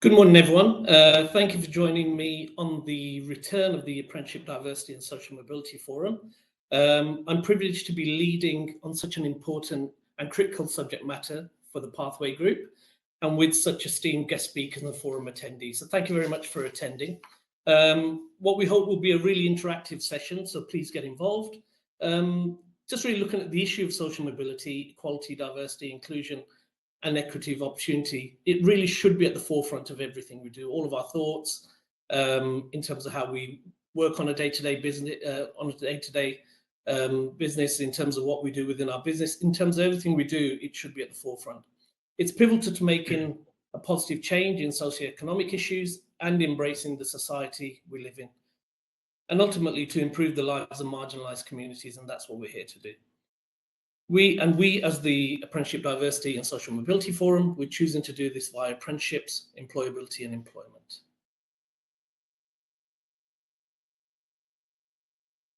Good morning, everyone. Thank you for joining me on the return of the Apprenticeship Diversity and Social Mobility Forum. I'm privileged to be leading on such an important and critical subject matter for the Pathway Group and with such esteemed guest speakers and forum attendees. So thank you very much for attending. What we hope will be a really interactive session, so please get involved. Just really looking at the issue of social mobility, equality, diversity, inclusion, and equity of opportunity. It really should be at the forefront of everything we do, all of our thoughts, in terms of how we work on a day-to-day business, business, in terms of what we do within our business, in terms of everything we do, it should be at the forefront. It's pivotal to making a positive change in socioeconomic issues and embracing the society we live in, and ultimately to improve the lives of marginalised communities, and that's what we're here to do. We as the Apprenticeship Diversity and Social Mobility Forum, we're choosing to do this via apprenticeships, employability and employment.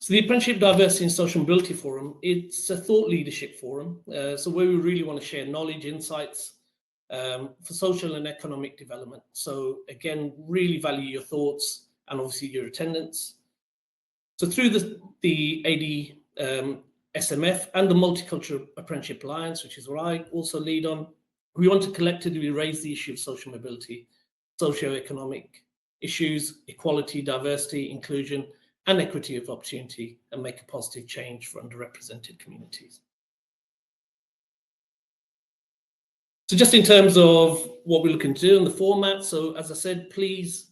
So the Apprenticeship Diversity and Social Mobility Forum, it's a thought leadership forum. So where we really want to share knowledge, insights for social and economic development. So again, really value your thoughts and obviously your attendance. So through the ADSMF and the Multicultural Apprenticeship Alliance, which is what I also lead on, we want to collectively raise the issue of social mobility, socioeconomic issues, equality, diversity, inclusion, and equity of opportunity, and make a positive change for underrepresented communities. So just in terms of what we're looking to do in the format, so as I said, please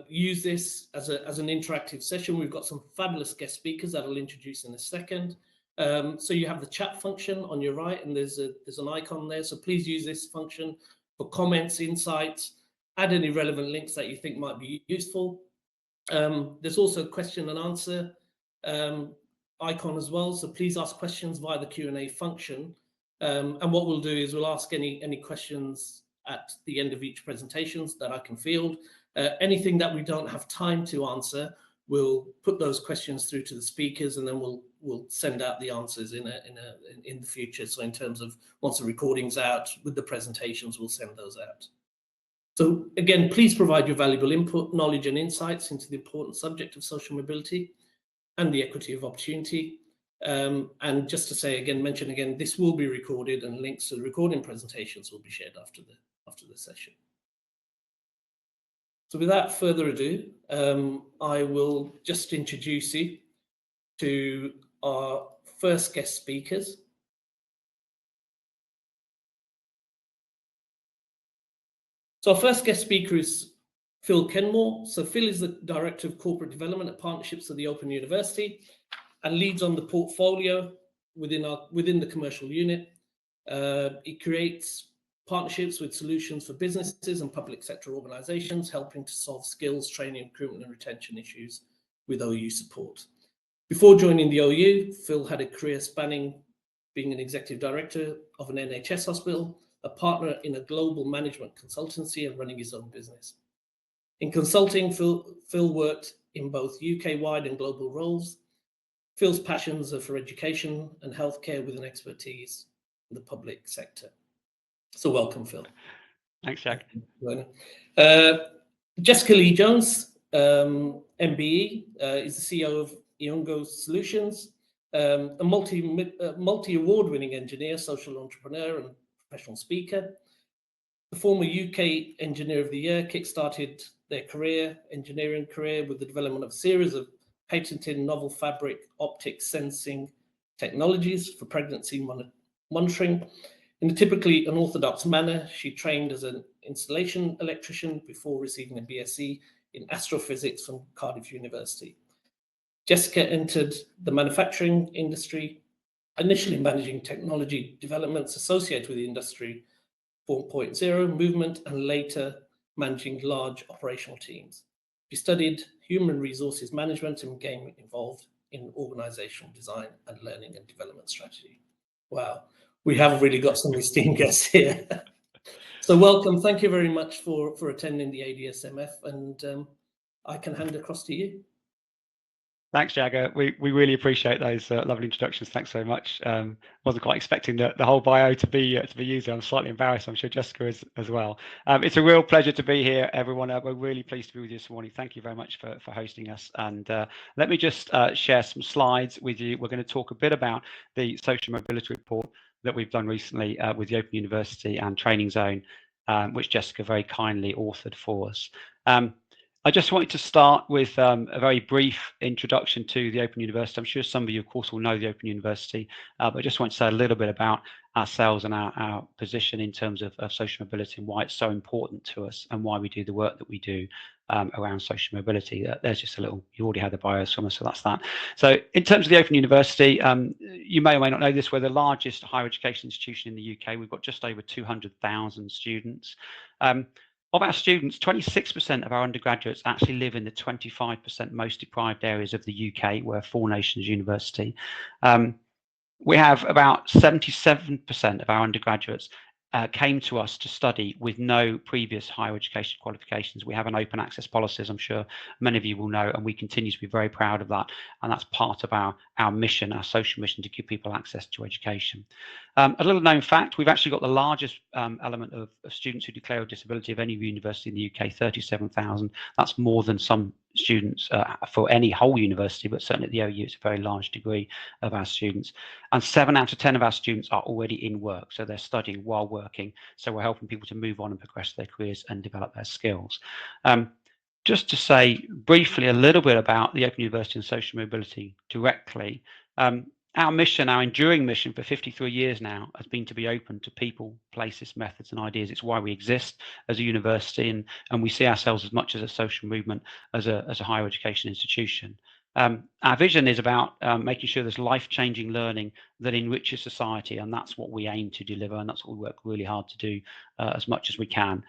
use this as an interactive session. We've got some fabulous guest speakers that I'll introduce in a second. So you have the chat function on your right, and there's an icon there. So please use this function for comments, insights, add any relevant links that you think might be useful. There's also a question and answer icon as well. So please ask questions via the Q&A function. And what we'll do is we'll ask any questions at the end of each presentation that I can field. Anything that we don't have time to answer, we'll put those questions through to the speakers, and then we'll send out the answers in the future. So in terms of once the recording's out with the presentations, we'll send those out. So again, please provide your valuable input, knowledge, and insights into the important subject of social mobility and the equity of opportunity. And just to say again, mention again, this will be recorded, and links to the recording presentations will be shared after the session. So without further ado, I will just introduce you to our first guest speakers. So our first guest speaker is Phil Kenmore. So Phil is the Director of Corporate Development at Partnerships at the Open University and leads on the portfolio within the commercial unit. He creates partnerships with solutions for businesses and public sector organizations, helping to solve skills, training, recruitment, and retention issues with OU support. Before joining the OU, Phil had a career spanning being an executive director of an NHS hospital, a partner in a global management consultancy, and running his own business. In consulting, Phil worked in both UK-wide and global roles. Phil's passions are for education and healthcare with an expertise in the public sector. So welcome, Phil. Thanks, Jack. Jessica Leigh Jones MBE is the CEO of iungo Solutions, a multi-award-winning engineer, social entrepreneur, and professional speaker. The former UK Engineer of the Year kickstarted their engineering career with the development of a series of patented novel fabric optic sensing technologies for pregnancy monitoring. In a typically unorthodox manner, she trained as an installation electrician before receiving a BSc in astrophysics from Cardiff University. Jessica entered the manufacturing industry, initially managing technology developments associated with the Industry 4.0 movement and later managing large operational teams. She studied human resources management and became involved in organizational design and learning and development strategy. Wow. We have really got some esteemed guests here. So welcome. Thank you very much for attending the ADSMF, and I can hand across to you. Thanks, Jagger. We really appreciate those lovely introductions. Thanks so much. Wasn't quite expecting the whole bio to be used. I'm slightly embarrassed. I'm sure Jessica is as well. It's a real pleasure to be here, everyone. We're really pleased to be with you this morning. Thank you very much for hosting us. And let me just share some slides with you. We're going to talk a bit about the social mobility report that we've done recently with the Open University and Training Zone, which Jessica very kindly authored for us. I just wanted to start with a very brief introduction to the Open University. I'm sure some of you, of course, will know the Open University, but I just want to say a little bit about ourselves and our position in terms of social mobility and why it's so important to us and why we do the work that we do around social mobility. There's just a little, you already had the bios from us, so that's that. So in terms of the Open University, you may or may not know this, we're the largest higher education institution in the UK. We've got just over 200,000 students. Of our students, 26% of our undergraduates actually live in the 25% most deprived areas of the UK. We're a four nations university. We have about 77% of our undergraduates came to us to study with no previous higher education qualifications. We have an open access policy, as I'm sure many of you will know, and we continue to be very proud of that. And that's part of our mission, our social mission, to give people access to education. A little known fact, we've actually got the largest element of students who declare a disability of any university in the UK, 37,000. That's more than some students for any whole university, but certainly at the OU, it's a very large degree of our students. And 7 out of 10 of our students are already in work, so they're studying while working. So we're helping people to move on and progress their careers and develop their skills. Just to say briefly a little bit about the Open University and social mobility directly. Our mission, our enduring mission for 53 years now, has been to be open to people, places, methods, and ideas. It's why we exist as a university, and we see ourselves as much as a social movement as a higher education institution. Our vision is about making sure there's life-changing learning that enriches society, and that's what we aim to deliver, and that's what we work really hard to do as much as we can.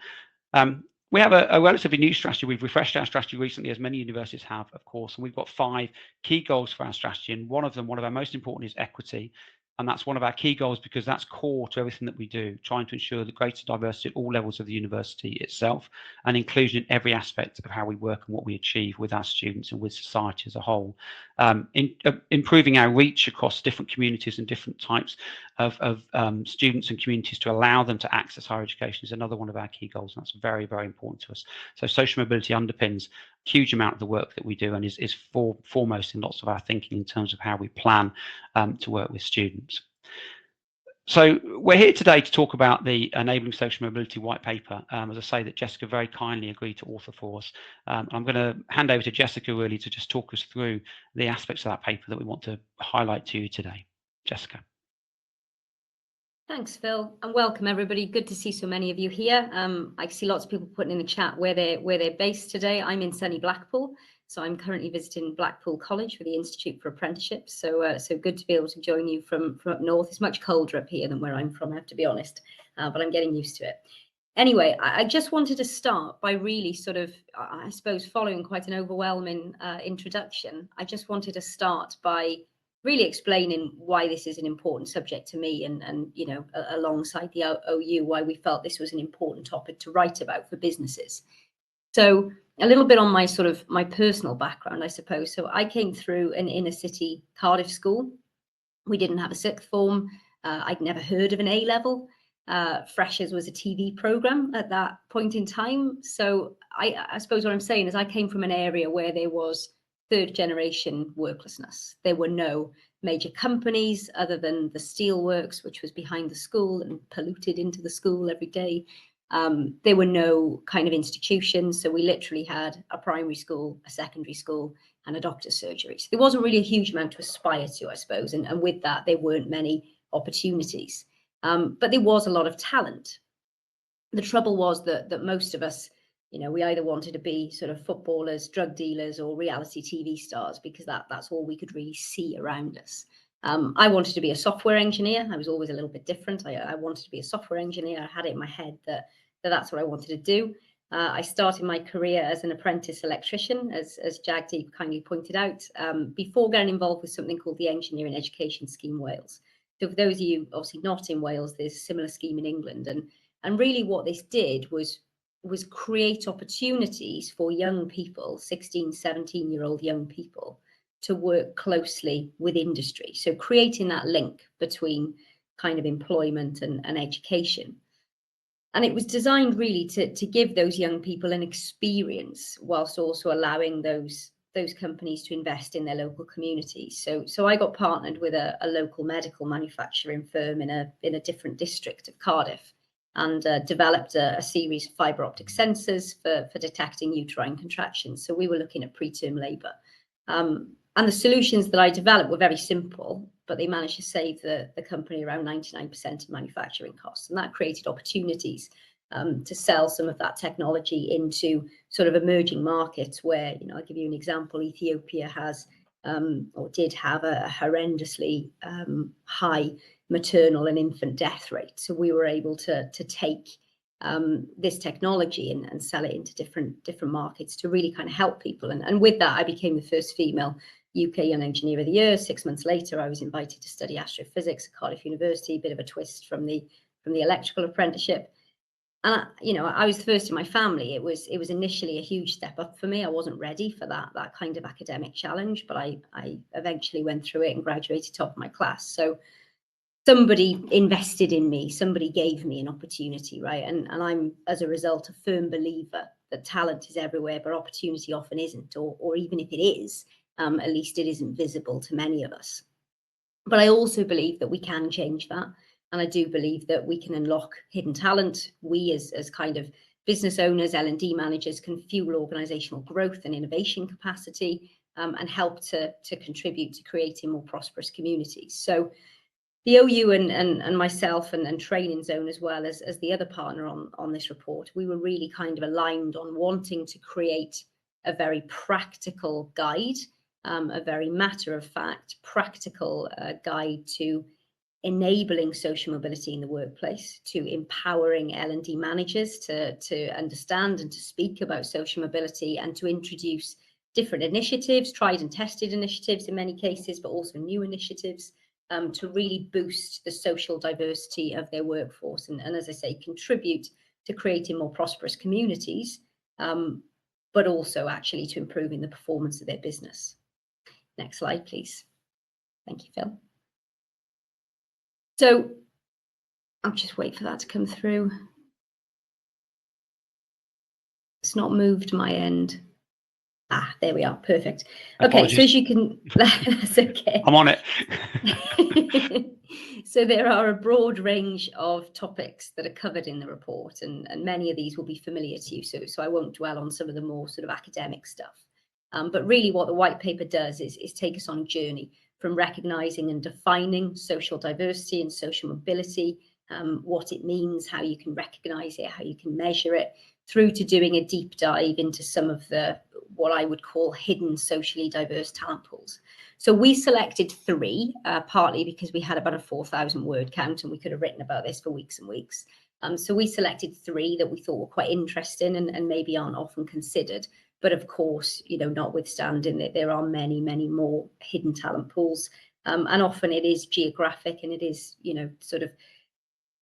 We have a relatively new strategy. We've refreshed our strategy recently, as many universities have, of course, and we've got 5 key goals for our strategy, and one of our most important, is equity. And that's one of our key goals because that's core to everything that we do, trying to ensure the greater diversity at all levels of the university itself and inclusion in every aspect of how we work and what we achieve with our students and with society as a whole. Improving our reach across different communities and different types of students and communities to allow them to access higher education is another one of our key goals, and that's very, very important to us. So social mobility underpins a huge amount of the work that we do and is foremost in lots of our thinking in terms of how we plan to work with students. So we're here today to talk about the Enabling Social Mobility white paper, as I say, that Jessica very kindly agreed to author for us. I'm going to hand over to Jessica really to just talk us through the aspects of that paper that we want to highlight to you today. Jessica. Thanks, Phil, and welcome everybody. Good to see so many of you here. I see lots of people putting in the chat where they're based today. I'm in sunny Blackpool, so I'm currently visiting Blackpool College for the Institute for Apprenticeships. So good to be able to join you from up north. It's much colder up here than where I'm from, I have to be honest, but I'm getting used to it. Anyway, I just wanted to start by really sort of, I suppose, following quite an overwhelming introduction. I just wanted to start by really explaining why this is an important subject to me and you know, alongside the OU, why we felt this was an important topic to write about for businesses. So a little bit on my personal background, I suppose. So I came through an inner city Cardiff school. We didn't have a sixth form. I'd never heard of an A-level. Freshers was a TV program at that point in time. So I suppose what I'm saying is I came from an area where there was third generation worklessness. There were no major companies other than the steelworks, which was behind the school and polluted into the school every day. There were no kind of institutions. So we literally had a primary school, a secondary school, and a doctor's surgery. So there wasn't really a huge amount to aspire to, I suppose. And with that, there weren't many opportunities. But there was a lot of talent. The trouble was that most of us, you know, we either wanted to be sort of footballers, drug dealers, or reality TV stars, because that's all we could really see around us. I wanted to be a software engineer. I was always a little bit different. I wanted to be a software engineer. I had it in my head that that's what I wanted to do. I started my career as an apprentice electrician, as Jagdeep kindly pointed out, before getting involved with something called the Engineering Education Scheme Wales. So for those of you obviously not in Wales, there's a similar scheme in England. And really what this did was create opportunities for young people, 16, 17-year-old young people, to work closely with industry. So creating that link between kind of employment and education. And it was designed really to give those young people an experience whilst also allowing those companies to invest in their local communities. So I got partnered with a local medical manufacturing firm in a different district of Cardiff, and developed a series of fibre optic sensors for detecting uterine contractions. So we were looking at preterm labour. And the solutions that I developed were very simple, but they managed to save the company around 99% of manufacturing costs. And that created opportunities to sell some of that technology into sort of emerging markets where, you know, I'll give you an example. Ethiopia has or did have a horrendously high maternal and infant death rate. So we were able to take this technology and sell it into different markets to really kind of help people. And with that, I became the first female UK Young Engineer of the Year. 6 months later, I was invited to study astrophysics at Cardiff University, a bit of a twist from the electrical apprenticeship. And you know, I was the first in my family. It was initially a huge step up for me. I wasn't ready for that kind of academic challenge, but I eventually went through it and graduated top of my class. So somebody invested in me, somebody gave me an opportunity, right? And I'm, as a result, a firm believer that talent is everywhere, but opportunity often isn't, or even if it is, at least it isn't visible to many of us. But I also believe that we can change that. And I do believe that we can unlock hidden talent. We as kind of business owners, L&D managers, can fuel organizational growth and innovation capacity, and help to contribute to creating more prosperous communities. So the OU and myself and Training Zone, as well as the other partner on this report, we were really kind of aligned on wanting to create a very practical guide, a very matter-of-fact, practical guide to enabling social mobility in the workplace, to empowering L&D managers to understand and to speak about social mobility, and to introduce different initiatives, tried and tested initiatives in many cases, but also new initiatives, to really boost the social diversity of their workforce and as I say, contribute to creating more prosperous communities, but also actually to improving the performance of their business. Next slide, please. Thank you, Phil. So I'll just wait for that to come through. It's not moved my end. Ah, there we are. Perfect. Okay, Apologies. so as you can, that's okay. I'm on it. So there are a broad range of topics that are covered in the report, and many of these will be familiar to you. So I won't dwell on some of the more sort of academic stuff. But really what the white paper does is take us on a journey from recognizing and defining social diversity and social mobility, what it means, how you can recognize it, how you can measure it, through to doing a deep dive into some of the, what I would call hidden socially diverse talent pools. So we selected 3, partly because we had about a 4,000 word count and we could have written about this for weeks and weeks. So we selected 3 that we thought were quite interesting and maybe aren't often considered. But of course, you know, notwithstanding that there are many, many more hidden talent pools. And often it is geographic, and it is, you know, sort of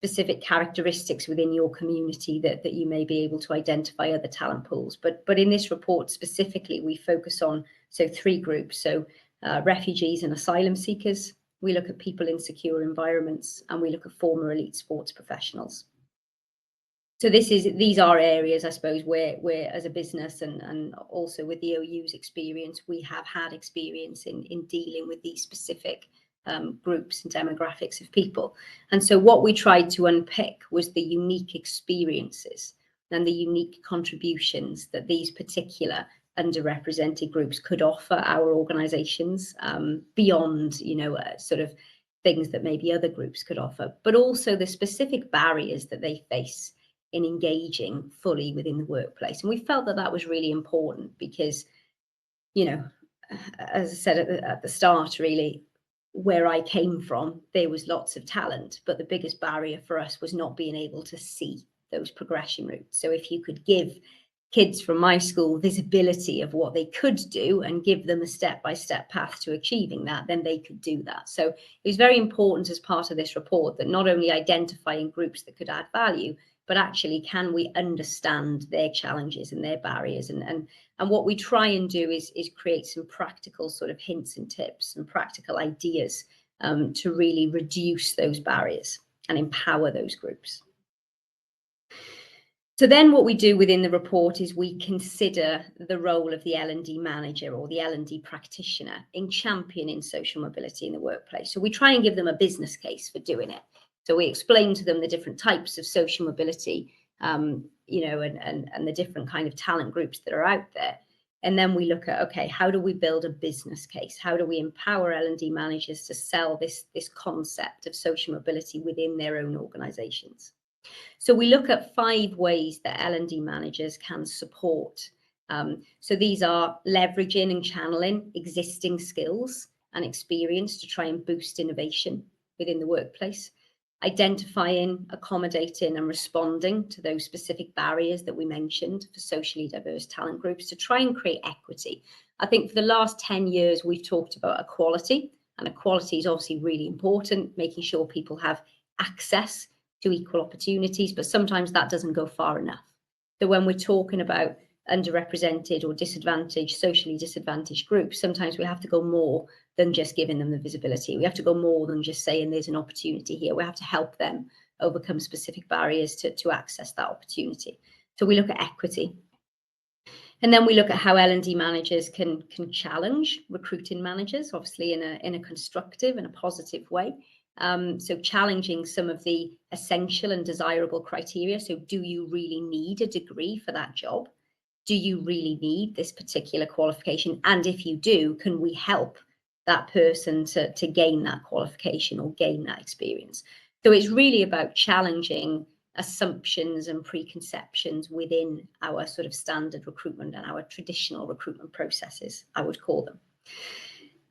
specific characteristics within your community that you may be able to identify other talent pools. But in this report specifically, we focus on 3 groups. So refugees and asylum seekers, we look at people in secure environments, and we look at former elite sports professionals. So these are areas, I suppose, where as a business and also with the OU's experience, we have had experience in dealing with these specific groups and demographics of people. And so what we tried to unpick was the unique experiences and the unique contributions that these particular underrepresented groups could offer our organizations, beyond, you know, sort of things that maybe other groups could offer, but also the specific barriers that they face in engaging fully within the workplace. And we felt that that was really important because, you know, as I said at the start, really, where I came from, there was lots of talent, but the biggest barrier for us was not being able to see those progression routes. So if you could give kids from my school visibility of what they could do and give them a step-by-step path to achieving that, then they could do that. So it was very important as part of this report that not only identifying groups that could add value, but actually, can we understand their challenges and their barriers? And what we try and do is create some practical sort of hints and tips and practical ideas to really reduce those barriers and empower those groups. So then what we do within the report is we consider the role of the L&D manager or the L&D practitioner in championing social mobility in the workplace. So we try and give them a business case for doing it. So we explain to them the different types of social mobility, you know, and the different kind of talent groups that are out there. And then we look at, okay, how do we build a business case? How do we empower L&D managers to sell this concept of social mobility within their own organizations? So we look at 5 ways that L&D managers can support. So these are leveraging and channeling existing skills and experience to try and boost innovation within the workplace, identifying, accommodating and responding to those specific barriers that we mentioned for socially diverse talent groups to try and create equity. I think for the last 10 years, we've talked about equality, and equality is obviously really important, making sure people have access to equal opportunities, but sometimes that doesn't go far enough. So when we're talking about underrepresented or disadvantaged, socially disadvantaged groups, sometimes we have to go more than just giving them the visibility. We have to go more than just saying there's an opportunity here. We have to help them overcome specific barriers to access that opportunity. So we look at equity. And then we look at how L&D managers can challenge recruiting managers, obviously in a constructive and a positive way. So challenging some of the essential and desirable criteria. So do you really need a degree for that job? Do you really need this particular qualification? And if you do, can we help that person to gain that qualification or gain that experience? So it's really about challenging assumptions and preconceptions within our sort of standard recruitment and our traditional recruitment processes, I would call them.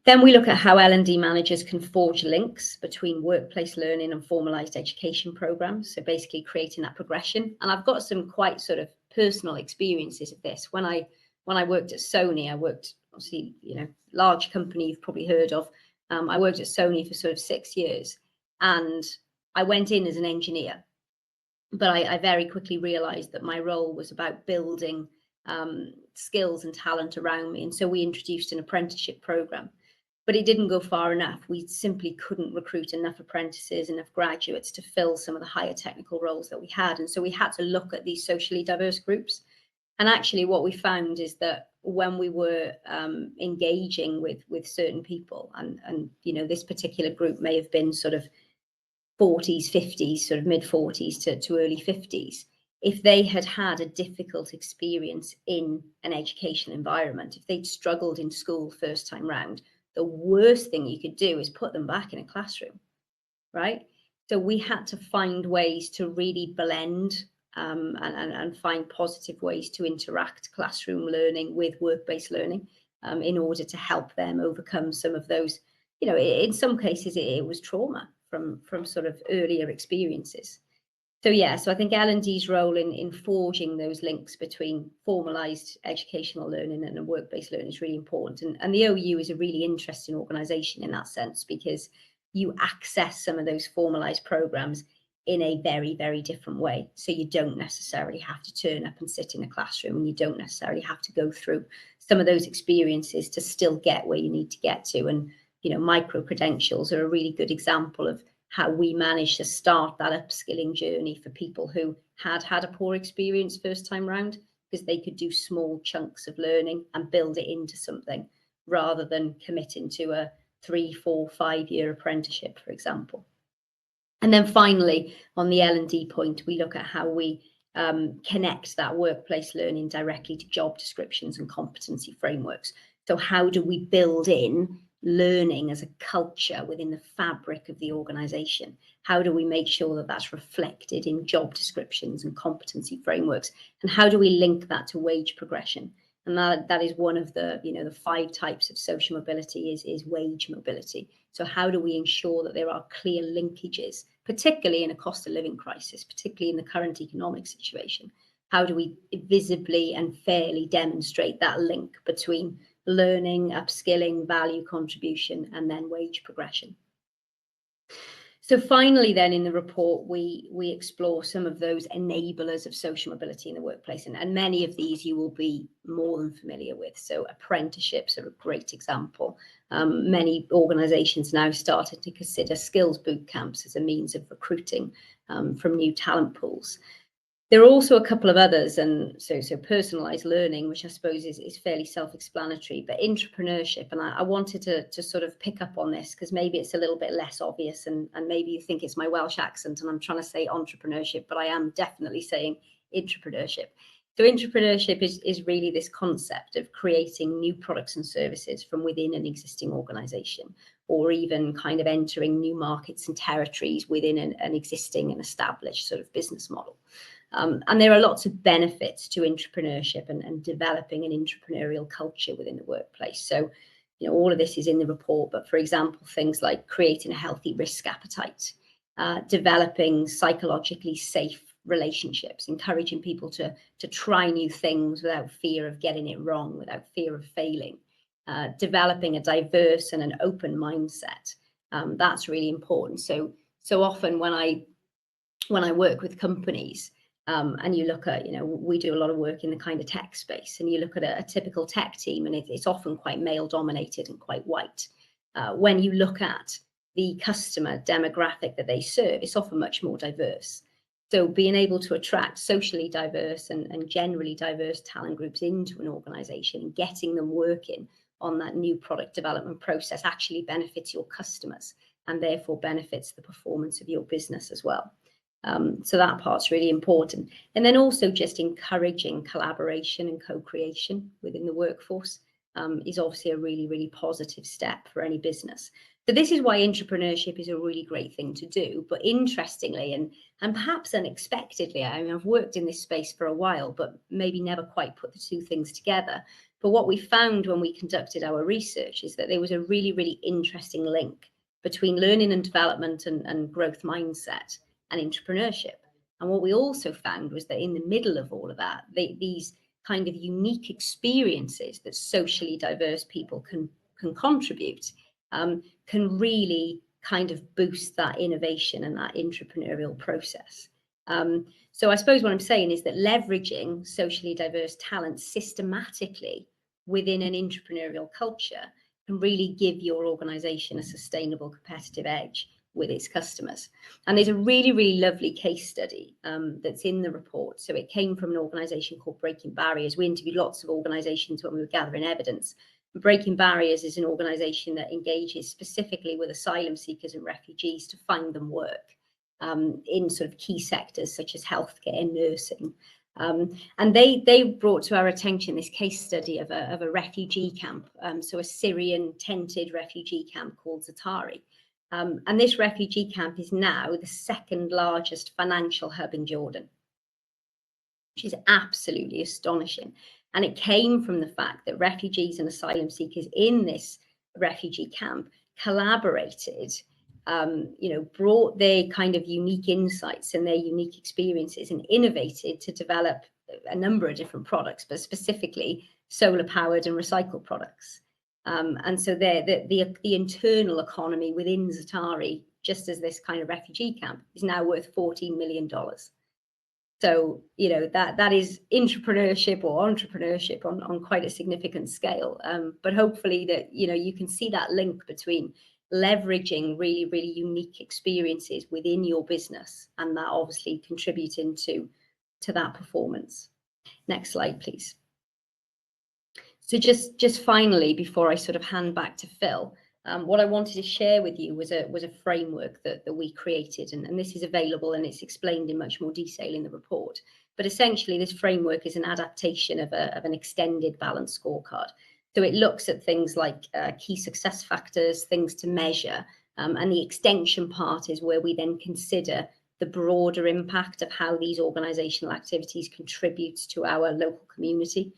Then we look at how L&D managers can forge links between workplace learning and formalized education programs. So basically creating that progression. And I've got some quite sort of personal experiences of this. When I worked at Sony, I worked, obviously, you know, large company you've probably heard of. I worked at Sony for sort of 6 years, and I went in as an engineer, but I very quickly realized that my role was about building skills and talent around me. And so we introduced an apprenticeship program. But it didn't go far enough. We simply couldn't recruit enough apprentices, enough graduates to fill some of the higher technical roles that we had. And so we had to look at these socially diverse groups. And actually what we found is that when we were engaging with certain people, and you know, this particular group may have been sort of 40s, 50s, sort of mid 40s to early 50s, if they had had a difficult experience in an educational environment, if they'd struggled in school first time round, the worst thing you could do is put them back in a classroom, right? So we had to find ways to really blend and find positive ways to interact classroom learning with work-based learning in order to help them overcome some of those, you know, in some cases it was trauma from sort of earlier experiences. So yeah, so I think L&D's role in forging those links between formalized educational learning and work-based learning is really important. And the OU is a really interesting organisation in that sense, because you access some of those formalized programs in a very, very different way. So you don't necessarily have to turn up and sit in a classroom, and you don't necessarily have to go through some of those experiences to still get where you need to get to. And, you know, micro-credentials are a really good example of how we managed to start that upskilling journey for people who had a poor experience first time round, because they could do small chunks of learning and build it into something rather than committing to a 3, 4, 5 year apprenticeship, for example. And then finally, on the L&D point, we look at how we connect that workplace learning directly to job descriptions and competency frameworks. So how do we build in learning as a culture within the fabric of the organization? How do we make sure that that's reflected in job descriptions and competency frameworks? And how do we link that to wage progression? And that is one of the, you know, the 5 types of social mobility is wage mobility. So how do we ensure that there are clear linkages, particularly in a cost of living crisis, particularly in the current economic situation? How do we visibly and fairly demonstrate that link between learning, upskilling, value contribution, and then wage progression? So finally, then in the report, we explore some of those enablers of social mobility in the workplace, and many of these you will be more than familiar with. So apprenticeships are a great example. Many organisations now started to consider skills boot camps as a means of recruiting from new talent pools. There are also a couple of others, and so personalised learning, which I suppose is fairly self-explanatory, but entrepreneurship, and I wanted to sort of pick up on this because maybe it's a little bit less obvious, and maybe you think it's my Welsh accent and I'm trying to say entrepreneurship, but I am definitely saying entrepreneurship. So entrepreneurship is really this concept of creating new products and services from within an existing organisation, or even kind of entering new markets and territories within an existing and established sort of business model. And there are lots of benefits to entrepreneurship and developing an entrepreneurial culture within the workplace. So, all of this is in the report, but for example, things like creating a healthy risk appetite, developing psychologically safe relationships, encouraging people to try new things without fear of getting it wrong, without fear of failing, developing a diverse and an open mindset. That's really important. So often when I work with companies, and you look at, we do a lot of work in the kind of tech space, and you look at a typical tech team, and it's often quite male dominated and quite white. When you look at the customer demographic that they serve, it's often much more diverse. So being able to attract socially diverse and generally diverse talent groups into an organization and getting them working on that new product development process actually benefits your customers and therefore benefits the performance of your business as well. So that part's really important. And then also just encouraging collaboration and co-creation within the workforce is obviously a really, really positive step for any business. So this is why entrepreneurship is a really great thing to do. But interestingly and perhaps unexpectedly, I mean, I've worked in this space for a while, but maybe never quite put the two things together. But what we found when we conducted our research is that there was a really, really interesting link between learning and development and growth mindset and entrepreneurship. And what we also found was that in the middle of all of that, these kind of unique experiences that socially diverse people can contribute can really kind of boost that innovation and that entrepreneurial process. So I suppose what I'm saying is that leveraging socially diverse talent systematically within an entrepreneurial culture can really give your organization a sustainable competitive edge with its customers. And there's a really, really lovely case study that's in the report. So it came from an organization called Breaking Barriers. We interviewed lots of organizations when we were gathering evidence. Breaking Barriers is an organization that engages specifically with asylum seekers and refugees to find them work in sort of key sectors such as healthcare and nursing. And they brought to our attention this case study of a refugee camp, so a Syrian tented refugee camp called Zatari. And this refugee camp is now the second largest financial hub in Jordan, which is absolutely astonishing. And it came from the fact that refugees and asylum seekers in this refugee camp collaborated, brought their kind of unique insights and their unique experiences and innovated to develop a number of different products, but specifically solar powered and recycled products. And so the internal economy within Zatari, just as this kind of refugee camp, is now worth $14 million. So, that is entrepreneurship on quite a significant scale. But hopefully that, you can see that link between leveraging really, really unique experiences within your business and that obviously contributing to that performance. Next slide, please. So just finally, before I sort of hand back to Phil, what I wanted to share with you was a framework that we created, and this is available and it's explained in much more detail in the report. But essentially, this framework is an adaptation of an extended balanced scorecard. So it looks at things like key success factors, things to measure, and the extension part is where we then consider the broader impact of how these organisational activities contribute to our local community.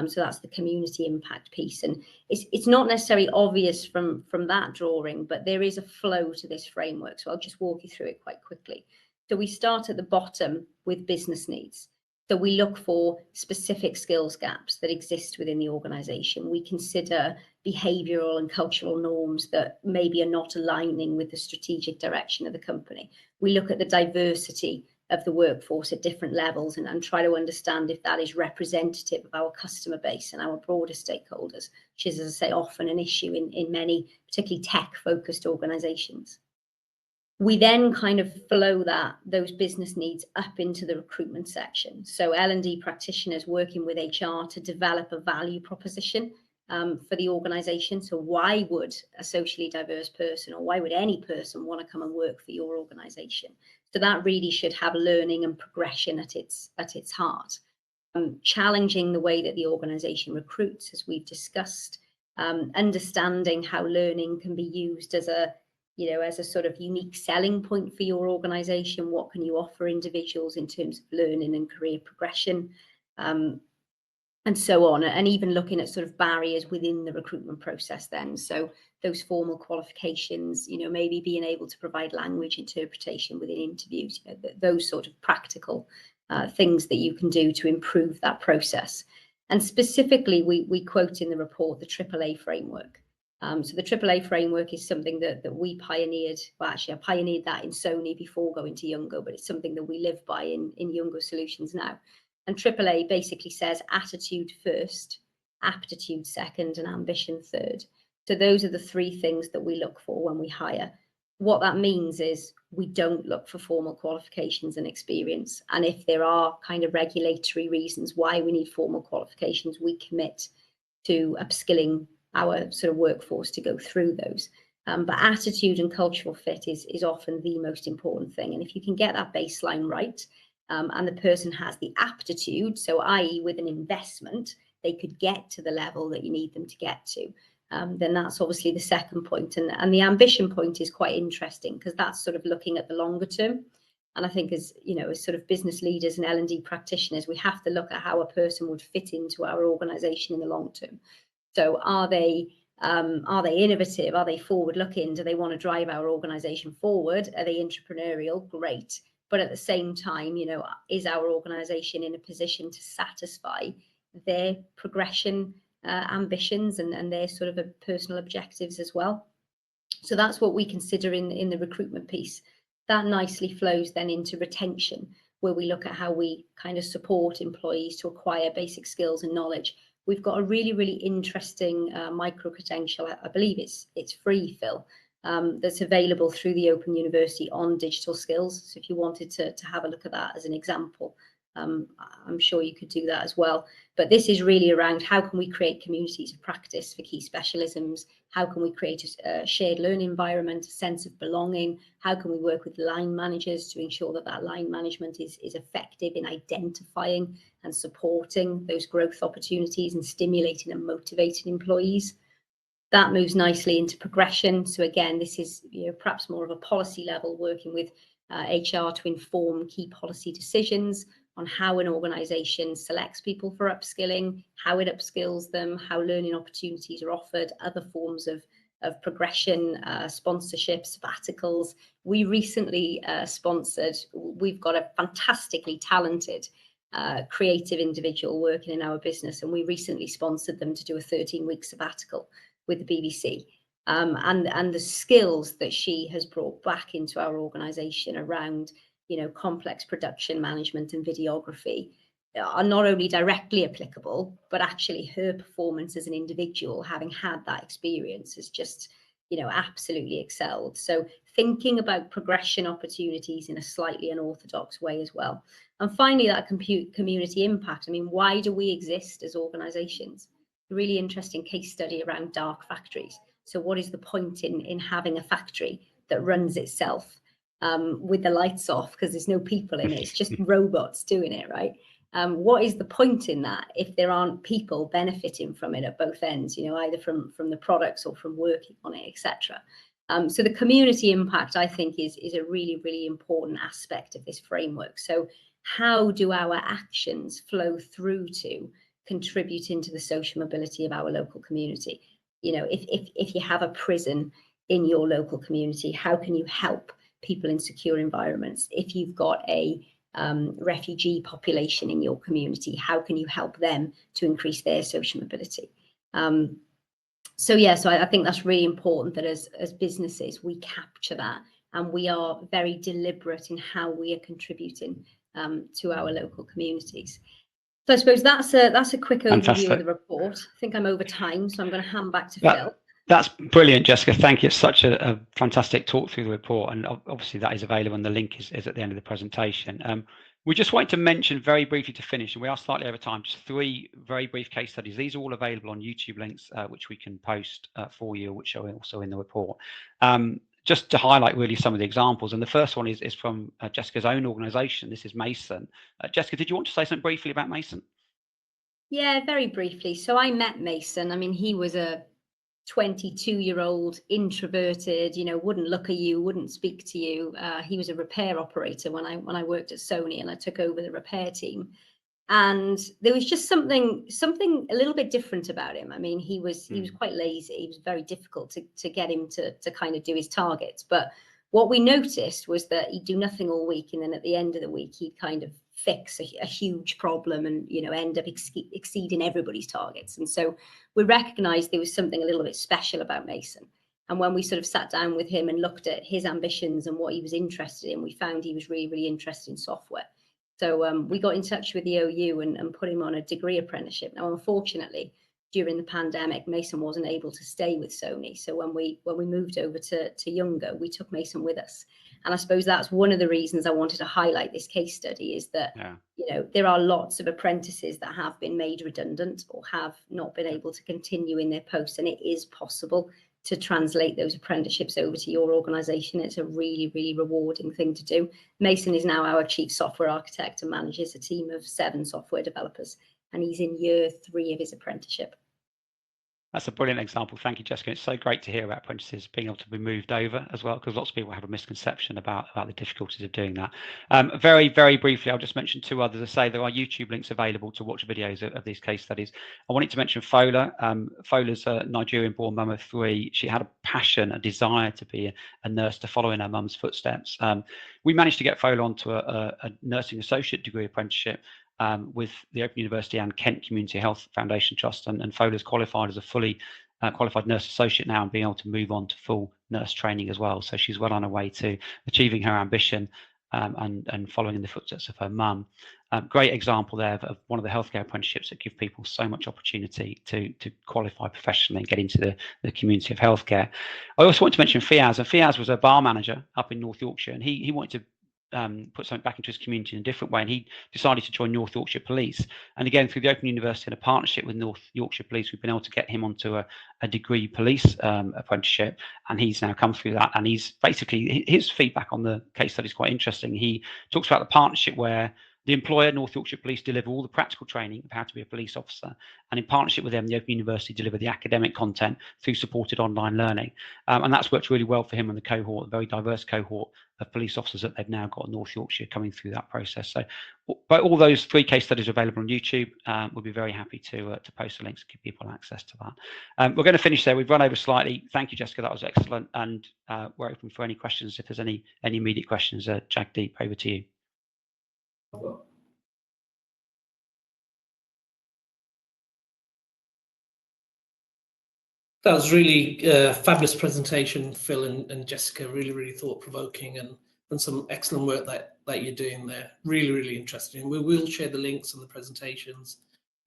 So that's the community impact piece, and it's not necessarily obvious from that drawing, but there is a flow to this framework. So I'll just walk you through it quite quickly. So we start at the bottom with business needs. So we look for specific skills gaps that exist within the organisation. We consider behavioural and cultural norms that maybe are not aligning with the strategic direction of the company. We look at the diversity of the workforce at different levels and try to understand if that is representative of our customer base and our broader stakeholders, which is, as I say, often an issue in many, particularly tech-focused organisations. We then kind of flow those business needs up into the recruitment section. So L&D practitioners working with HR to develop a value proposition for the organisation. So why would a socially diverse person, or why would any person want to come and work for your organisation? So that really should have learning and progression at its heart. Challenging the way that the organisation recruits, as we've discussed, understanding how learning can be used as a sort of unique selling point for your organisation. What can you offer individuals in terms of learning and career progression, and so on, and even looking at sort of barriers within the recruitment process then. So those formal qualifications, maybe being able to provide language interpretation within interviews, those sort of practical things that you can do to improve that process. And specifically, we quote in the report the AAA framework. So the AAA framework is something that we pioneered. Well, actually, I pioneered that in Sony before going to iungo, but it's something that we live by in iungo Solutions now. And AAA basically says attitude first, aptitude second, and ambition third. So those are the three things that we look for when we hire. What that means is we don't look for formal qualifications and experience. And if there are kind of regulatory reasons why we need formal qualifications, we commit to upskilling our sort of workforce to go through those. But attitude and cultural fit is often the most important thing. And if you can get that baseline right, and the person has the aptitude, so i.e. with an investment, they could get to the level that you need them to get to, then that's obviously the second point. And the ambition point is quite interesting because that's sort of looking at the longer term. And I think as sort of business leaders and L&D practitioners, we have to look at how a person would fit into our organisation in the long term. So are they innovative? Are they forward looking? Do they want to drive our organisation forward? Are they entrepreneurial? Great. But at the same time, is our organisation in a position to satisfy their progression ambitions and their sort of personal objectives as well? So that's what we consider in the recruitment piece. That nicely flows then into retention, where we look at how we kind of support employees to acquire basic skills and knowledge. We've got a really, really interesting micro-credential. I believe it's free, Phil, that's available through the Open University on digital skills. So if you wanted to have a look at that as an example, I'm sure you could do that as well. But this is really around how can we create communities of practice for key specialisms? How can we create a shared learning environment, a sense of belonging? How can we work with line managers to ensure that line management is effective in identifying and supporting those growth opportunities and stimulating and motivating employees? That moves nicely into progression. So again, this is perhaps more of a policy level, working with HR to inform key policy decisions on how an organisation selects people for upskilling, how it upskills them, how learning opportunities are offered, other forms of progression, sponsorship, sabbaticals. We recently we've got a fantastically talented creative individual working in our business, and we recently sponsored them to do a 13-week sabbatical with the BBC. And the skills that she has brought back into our organisation around complex production management and videography are not only directly applicable, but actually her performance as an individual, having had that experience, has just absolutely excelled. So thinking about progression opportunities in a slightly unorthodox way as well. And finally, that community impact. I mean, why do we exist as organisations? A really interesting case study around dark factories. So what is the point in having a factory that runs itself with the lights off because there's no people in it? It's just robots doing it, right? What is the point in that if there aren't people benefiting from it at both ends, either from the products or from working on it, etc. So the community impact, I think, is a really, really important aspect of this framework. So how do our actions flow through to contributing to the social mobility of our local community? If you have a prison in your local community, how can you help people in secure environments? If you've got a refugee population in your community? How can you help them to increase their social mobility? So I think that's really important, that as businesses we capture that, and we are very deliberate in how we are contributing to our local communities. So I suppose that's a quick overview Fantastic. of the report. I think I'm over time, so I'm going to hand back to Phil. That's brilliant, Jessica. Thank you. It's such a fantastic talk through the report, and obviously that is available, and the link is at the end of the presentation. We just wanted to mention very briefly to finish, and we are slightly over time, just 3 very brief case studies. These are all available on YouTube links, which we can post for you, which are also in the report. Just to highlight really some of the examples, and the first one is from Jessica's own organisation. This is Mason. Jessica, did you want to say something briefly about Mason? Yeah, very briefly. So I met Mason. I mean, he was a 22-year-old, introverted, wouldn't look at you, wouldn't speak to you. He was a repair operator when I worked at Sony, and I took over the repair team. And there was just something a little bit different about him. I mean, he was quite lazy. It was very difficult to get him to kind of do his targets. But what we noticed was that he'd do nothing all week, and then at the end of the week, he'd kind of fix a huge problem and end up exceeding everybody's targets. And so we recognized there was something a little bit special about Mason. And when we sort of sat down with him and looked at his ambitions and what he was interested in, we found he was really, really interested in software. So we got in touch with the OU and put him on a degree apprenticeship. Now, unfortunately, during the pandemic, Mason wasn't able to stay with Sony. So when we moved over to iungo, we took Mason with us. And I suppose that's one of the reasons I wanted to highlight this case study, is that there are lots of apprentices that have been made redundant or have not been able to continue in their posts, and it is possible to translate those apprenticeships over to your organisation. It's a really, really rewarding thing to do. Mason is now our chief software architect and manages a team of 7 software developers, and he's in year 3 of his apprenticeship. That's a brilliant example. Thank you, Jessica. It's so great to hear about apprentices being able to be moved over as well, because lots of people have a misconception about the difficulties of doing that. Very, very briefly, I'll just mention 2 others. I say there are YouTube links available to watch videos of these case studies. I wanted to mention Fola. Fola's a Nigerian-born mum of 3. She had a passion, a desire to be a nurse, to follow in her mum's footsteps. We managed to get Fola onto a nursing associate degree apprenticeship with the Open University and Kent Community Health Foundation Trust, and Fola's qualified as a fully qualified nurse associate now, and being able to move on to full nurse training as well. So she's well on her way to achieving her ambition and following in the footsteps of her mum. Great example there of one of the healthcare apprenticeships that give people so much opportunity to qualify professionally and get into the community of healthcare. I also want to mention Fiaz, and Fiaz was a bar manager up in North Yorkshire, and he wanted to put something back into his community in a different way, and he decided to join North Yorkshire Police. And again, through the Open University and a partnership with North Yorkshire Police, we've been able to get him onto a degree police apprenticeship, and he's now come through that. And he's basically, his feedback on the case study is quite interesting. He talks about the partnership where the employer, North Yorkshire Police, deliver all the practical training of how to be a police officer, and in partnership with them, the Open University deliver the academic content through supported online learning. And that's worked really well for him and the cohort, a very diverse cohort of police officers that they've now got in North Yorkshire coming through that process. So, but all those 3 case studies are available on YouTube. We'll be very happy to post the links to give people access to that. We're going to finish there. We've run over slightly. Thank you, Jessica. That was excellent. And we're open for any questions. If there's any immediate questions, Jagdeep, over to you. That was really fabulous presentation, Phil and Jessica. Really, really thought-provoking, and some excellent work that you're doing there. Really, really interesting. We will share the links and the presentations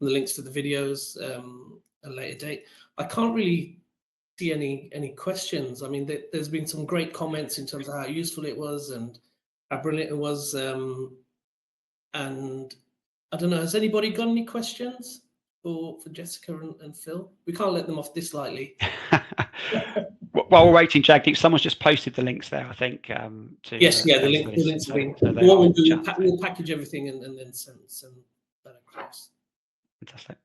and the links to the videos at a later date. I can't really see any questions. I mean, there's been some great comments in terms of how useful it was and how brilliant it was. And I don't know, has anybody got any questions for Jessica and Phil? We can't let them off this lightly. While we're waiting, Jagdeep, someone's just posted the links there, I think. Yes, the links have been. So what we'll do, we'll package everything and then send that across. Fantastic.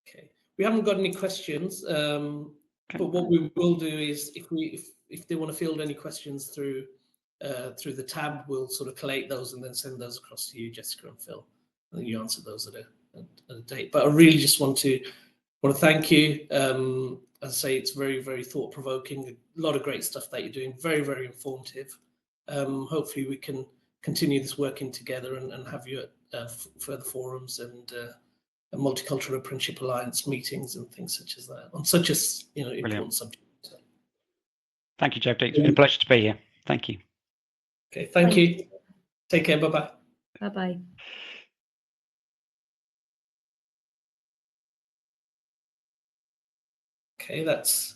Okay, we haven't got any questions, but what we will do is, if they want to field any questions through the tab, we'll sort of collate those and then send those across to you, Jessica and Phil, and you answer those at a date. But I really just want to thank you. As I say, it's very, very thought-provoking. A lot of great stuff that you're doing. Very, very informative. Hopefully we can continue this working together and have you at further forums and Multicultural Apprenticeship Alliance meetings and things such as that on such a important subject. Thank you, Jagdeep. It's been a pleasure to be here. Thank you. Okay, thank you. Take care. Bye-bye. Bye-bye. Okay, that's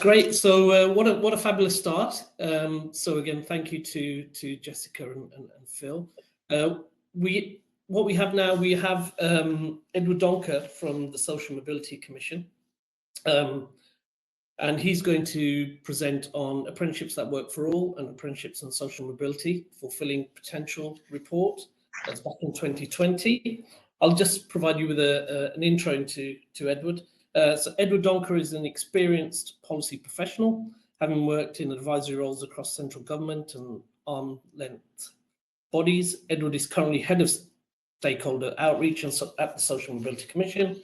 great. So what a fabulous start. So again, thank you to Jessica and Phil. What we have now, we have Edward Donkor from the Social Mobility Commission. And he's going to present on Apprenticeships that Work for All and Apprenticeships and Social Mobility, Fulfilling Potential report. That's back in 2020. I'll just provide you with an intro to Edward. So Edward Donkor is an experienced policy professional, having worked in advisory roles across central government and arm-length bodies. Edward is currently head of stakeholder outreach at the Social Mobility Commission,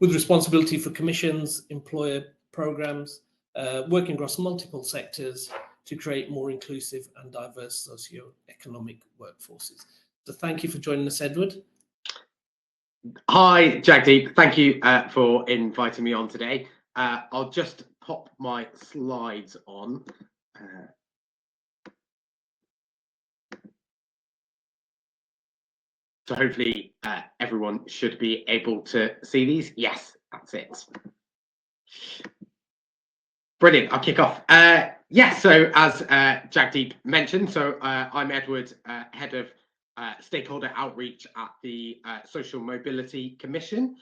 with responsibility for commissions, employer programs, working across multiple sectors to create more inclusive and diverse socio-economic workforces. So thank you for joining us, Edward. Hi, Jagdeep. Thank you for inviting me on today. I'll just pop my slides on. So hopefully everyone should be able to see these. Yes, that's it. Brilliant. I'll kick off. Yes, so as Jagdeep mentioned, so I'm Edward, head of stakeholder outreach at the Social Mobility Commission.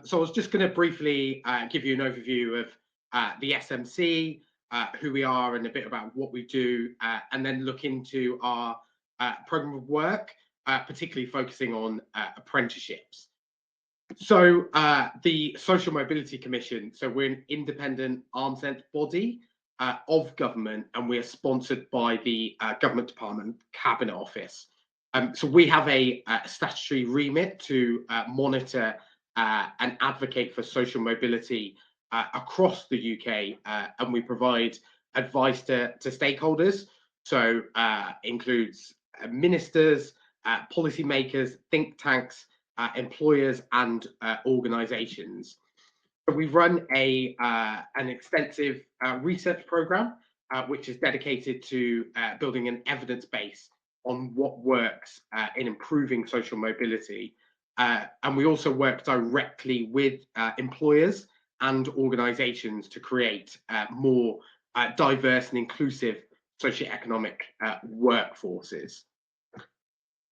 So I was just going to briefly give you an overview of the SMC, who we are and a bit about what we do, and then look into our programme of work, particularly focusing on apprenticeships. So the Social Mobility Commission, so we're an independent arm's-length body of government, and we are sponsored by the Government Department Cabinet Office. So we have a statutory remit to monitor and advocate for social mobility across the UK, and we provide advice to stakeholders. So includes ministers, policymakers, think tanks, employers and organisations. We run an extensive research programme which is dedicated to building an evidence base on what works in improving social mobility. And we also work directly with employers and organisations to create more diverse and inclusive socioeconomic workforces.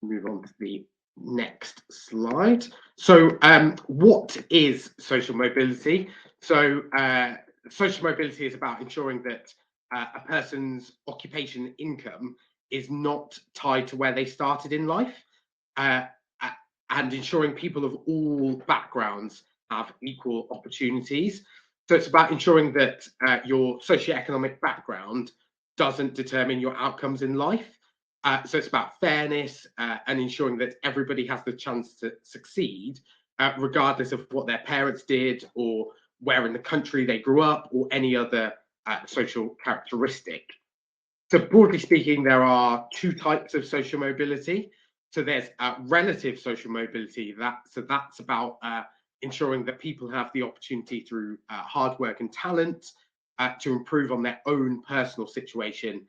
Move on to the next slide. So what is social mobility? So social mobility is about ensuring that a person's occupation and income is not tied to where they started in life, and ensuring people of all backgrounds have equal opportunities. So it's about ensuring that your socioeconomic background doesn't determine your outcomes in life. So it's about fairness and ensuring that everybody has the chance to succeed, regardless of what their parents did or where in the country they grew up or any other social characteristic. So broadly speaking, there are two types of social mobility. So there's relative social mobility. That's about ensuring that people have the opportunity through hard work and talent to improve on their own personal situation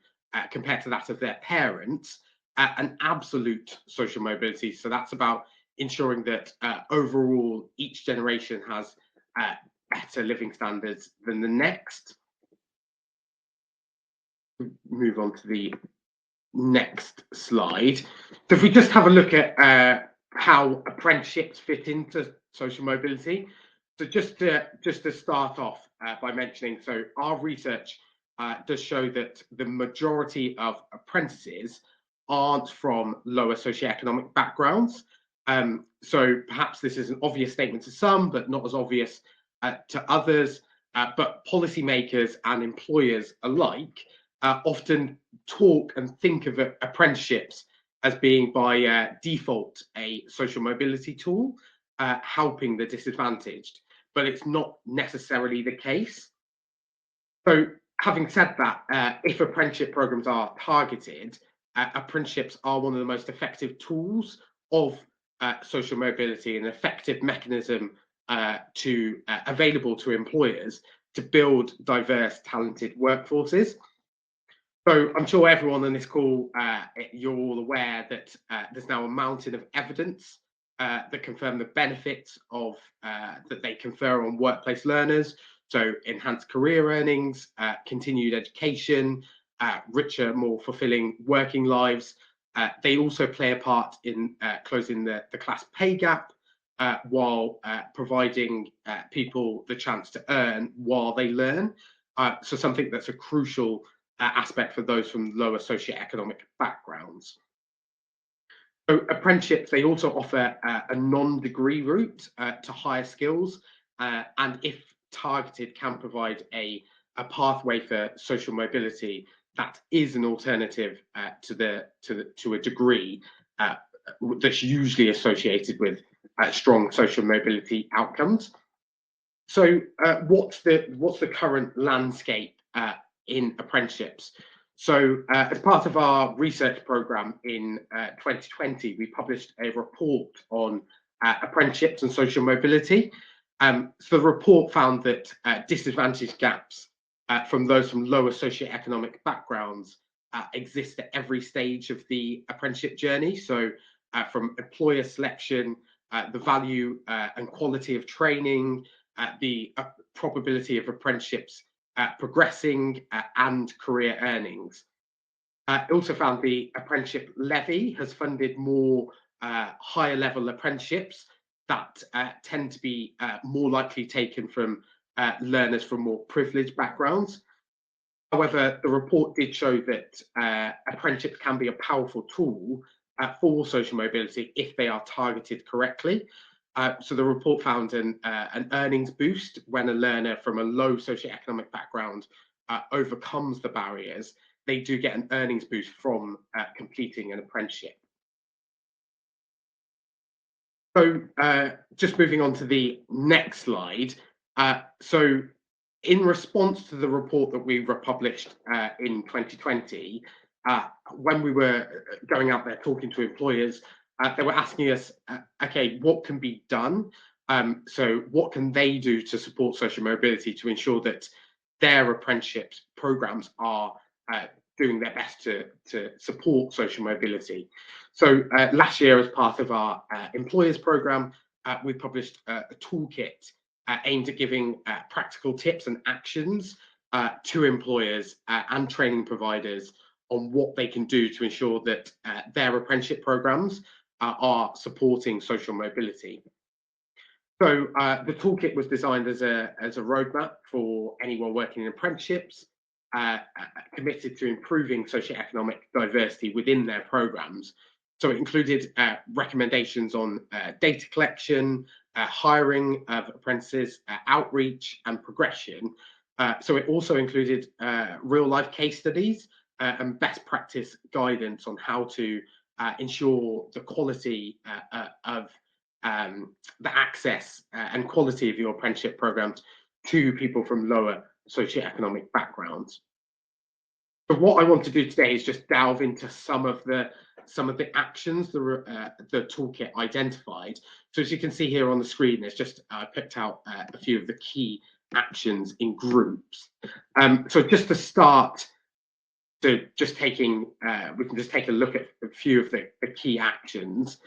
compared to that of their parents. And absolute social mobility. So that's about ensuring that overall each generation has better living standards than the next. Move on to the next slide. So if we just have a look at how apprenticeships fit into social mobility. So just to start off by mentioning, so our research does show that the majority of apprentices aren't from lower socioeconomic backgrounds. So perhaps this is an obvious statement to some, but not as obvious to others. But policymakers and employers alike often talk and think of apprenticeships as being by default a social mobility tool, helping the disadvantaged, but it's not necessarily the case. So having said that, if apprenticeship programs are targeted, apprenticeships are one of the most effective tools of social mobility, an effective mechanism available to employers to build diverse, talented workforces. So I'm sure everyone on this call, you're all aware that there's now a mountain of evidence that confirm the benefits of that they confer on workplace learners. So enhanced career earnings, continued education, richer, more fulfilling working lives. They also play a part in closing the class pay gap while providing people the chance to earn while they learn. So something that's a crucial aspect for those from lower socioeconomic backgrounds. So apprenticeships, they also offer a non-degree route to higher skills, and if targeted, can provide a pathway for social mobility that is an alternative to a degree that's usually associated with strong social mobility outcomes. So what's the current landscape in apprenticeships? So as part of our research program in 2020, we published a report on apprenticeships and social mobility. So the report found that disadvantage gaps from those from lower socioeconomic backgrounds exist at every stage of the apprenticeship journey. So from employer selection, the value and quality of training, the probability of apprenticeships progressing and career earnings. It also found the apprenticeship levy has funded more higher level apprenticeships that tend to be more likely taken from learners from more privileged backgrounds. However, the report did show that apprenticeships can be a powerful tool for social mobility if they are targeted correctly. So the report found an earnings boost when a learner from a low socioeconomic background overcomes the barriers. They do get an earnings boost from completing an apprenticeship. So just moving on to the next slide. So in response to the report that we republished in 2020, when we were going out there talking to employers, they were asking us, okay, what can be done? So what can they do to support social mobility to ensure that their apprenticeships programs are doing their best to support social mobility? So last year, as part of our employers program, we published a toolkit aimed at giving practical tips and actions to employers and training providers on what they can do to ensure that their apprenticeship programs are supporting social mobility. So the toolkit was designed as a roadmap for anyone working in apprenticeships, committed to improving socioeconomic diversity within their programs. So it included recommendations on data collection, hiring of apprentices, outreach and progression. So it also included real life case studies and best practice guidance on how to ensure the quality of the access and quality of your apprenticeship programs to people from lower socioeconomic backgrounds. So what I want to do today is just delve into some of the actions the toolkit identified. So as you can see here on the screen, there's just picked out a few of the key actions in groups. So just to start, we can just take a look at a few of the key actions.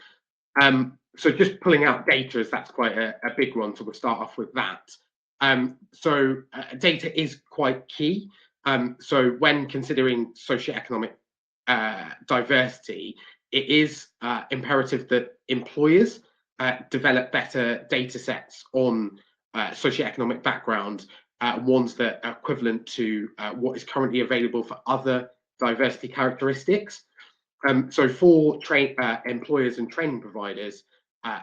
So just pulling out data, as that's quite a big one, so we'll start off with that. So data is quite key. So when considering socioeconomic diversity, it is imperative that employers develop better data sets on socioeconomic background, ones that are equivalent to what is currently available for other diversity characteristics. So for employers and training providers,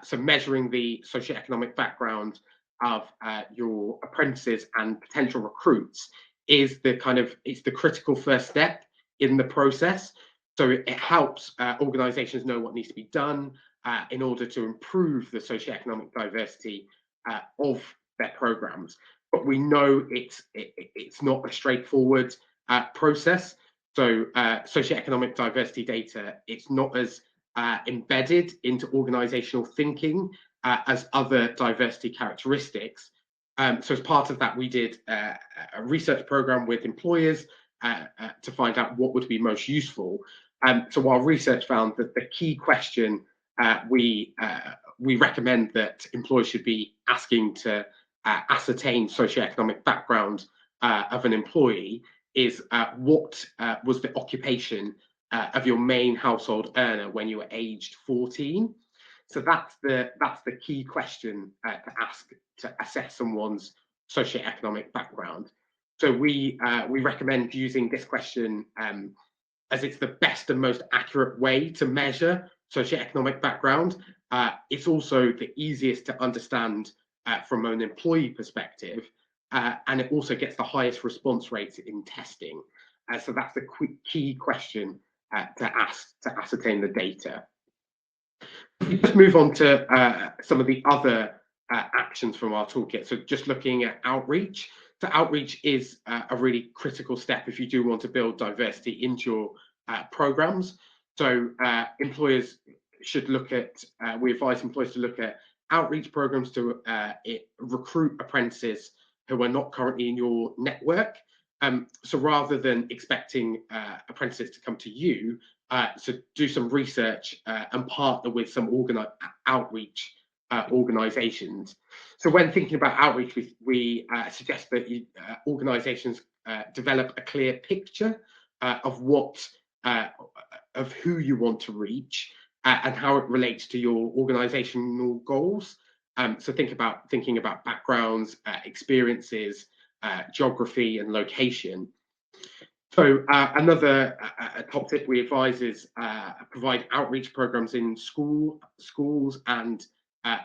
so measuring the socioeconomic background of your apprentices and potential recruits is it's the critical first step in the process. So it helps organisations know what needs to be done in order to improve the socioeconomic diversity of their programs. But we know it's not a straightforward process. So socioeconomic diversity data, it's not as embedded into organizational thinking as other diversity characteristics. So as part of that, we did a research program with employers to find out what would be most useful. So our research found that the key question we recommend that employers should be asking to ascertain socioeconomic background of an employee is what was the occupation of your main household earner when you were aged 14. So that's the key question to ask to assess someone's socioeconomic background. So we recommend using this question as it's the best and most accurate way to measure socioeconomic background. It's also the easiest to understand from an employee perspective, and it also gets the highest response rates in testing. So that's the key question to ask to ascertain the data. Let's move on to some of the other actions from our toolkit. So just looking at outreach. So outreach is a really critical step if you do want to build diversity into your programs. So employers should look at, we advise employers to look at outreach programs to recruit apprentices who are not currently in your network. So rather than expecting apprentices to come to you, so do some research and partner with some outreach organizations. So when thinking about outreach, we suggest that organizations develop a clear picture of who you want to reach and how it relates to your organizational goals. So thinking about backgrounds, experiences, geography and location. So another top tip we advise is provide outreach programs in schools and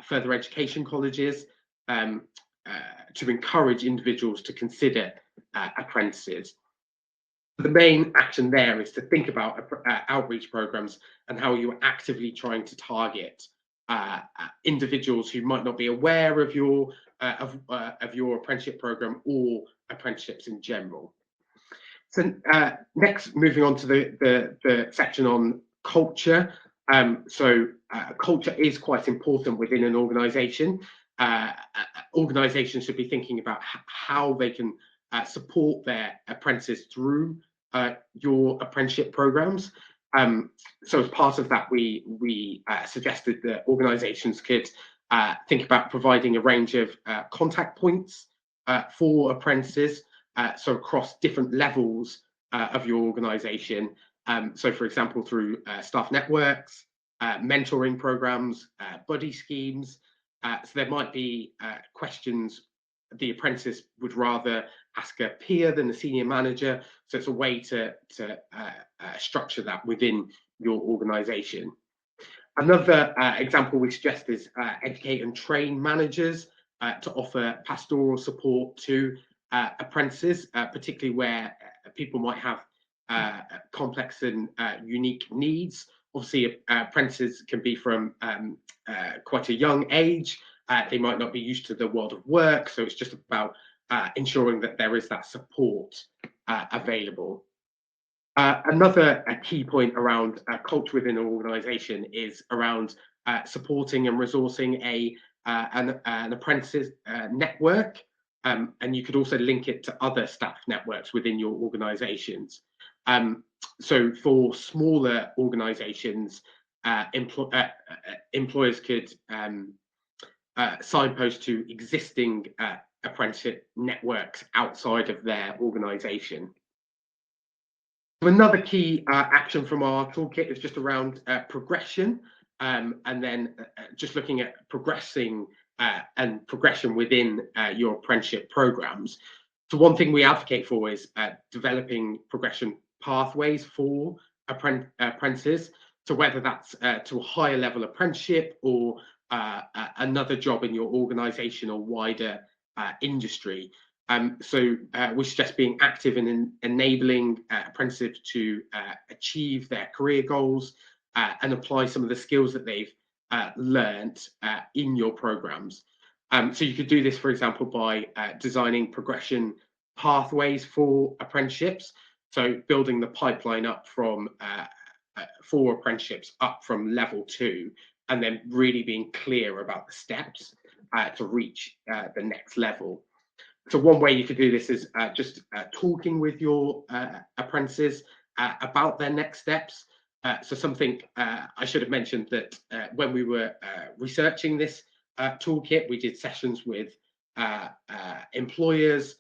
further education colleges to encourage individuals to consider apprentices. The main action there is to think about outreach programs and how you're actively trying to target individuals who might not be aware of your apprenticeship program or apprenticeships in general. So next, moving on to the section on culture. Culture is quite important within an organisation. Organisations should be thinking about how they can support their apprentices through your apprenticeship programs. So as part of that, we suggested that organisations could think about providing a range of contact points for apprentices, so across different levels of your organisation. So for example, through staff networks, mentoring programs, buddy schemes. So there might be questions the apprentice would rather ask a peer than a senior manager. So it's a way to structure that within your organisation. Another example we suggest is educate and train managers to offer pastoral support to apprentices, particularly where people might have complex and unique needs. Obviously, apprentices can be from quite a young age. They might not be used to the world of work, so it's just about ensuring that there is that support available. Another key point around culture within an organisation is around supporting and resourcing an apprentice network, and you could also link it to other staff networks within your organisations. So for smaller organisations, employers could signpost to existing apprenticeship networks outside of their organisation. So another key action from our toolkit is just around progression, and then just looking at progression within your apprenticeship programs. So one thing we advocate for is developing progression pathways for apprentices. So whether that's to a higher level apprenticeship or another job in your organisation or wider industry. So we suggest being active in enabling apprentices to achieve their career goals and apply some of the skills that they've learned in your programs. So you could do this, for example, by designing progression pathways for apprenticeships. So building the pipeline up from for apprenticeships up from level 2, and then really being clear about the steps to reach the next level. So one way you could do this is just talking with your apprentices about their next steps. So something I should have mentioned that when we were researching this toolkit, we did sessions with employers,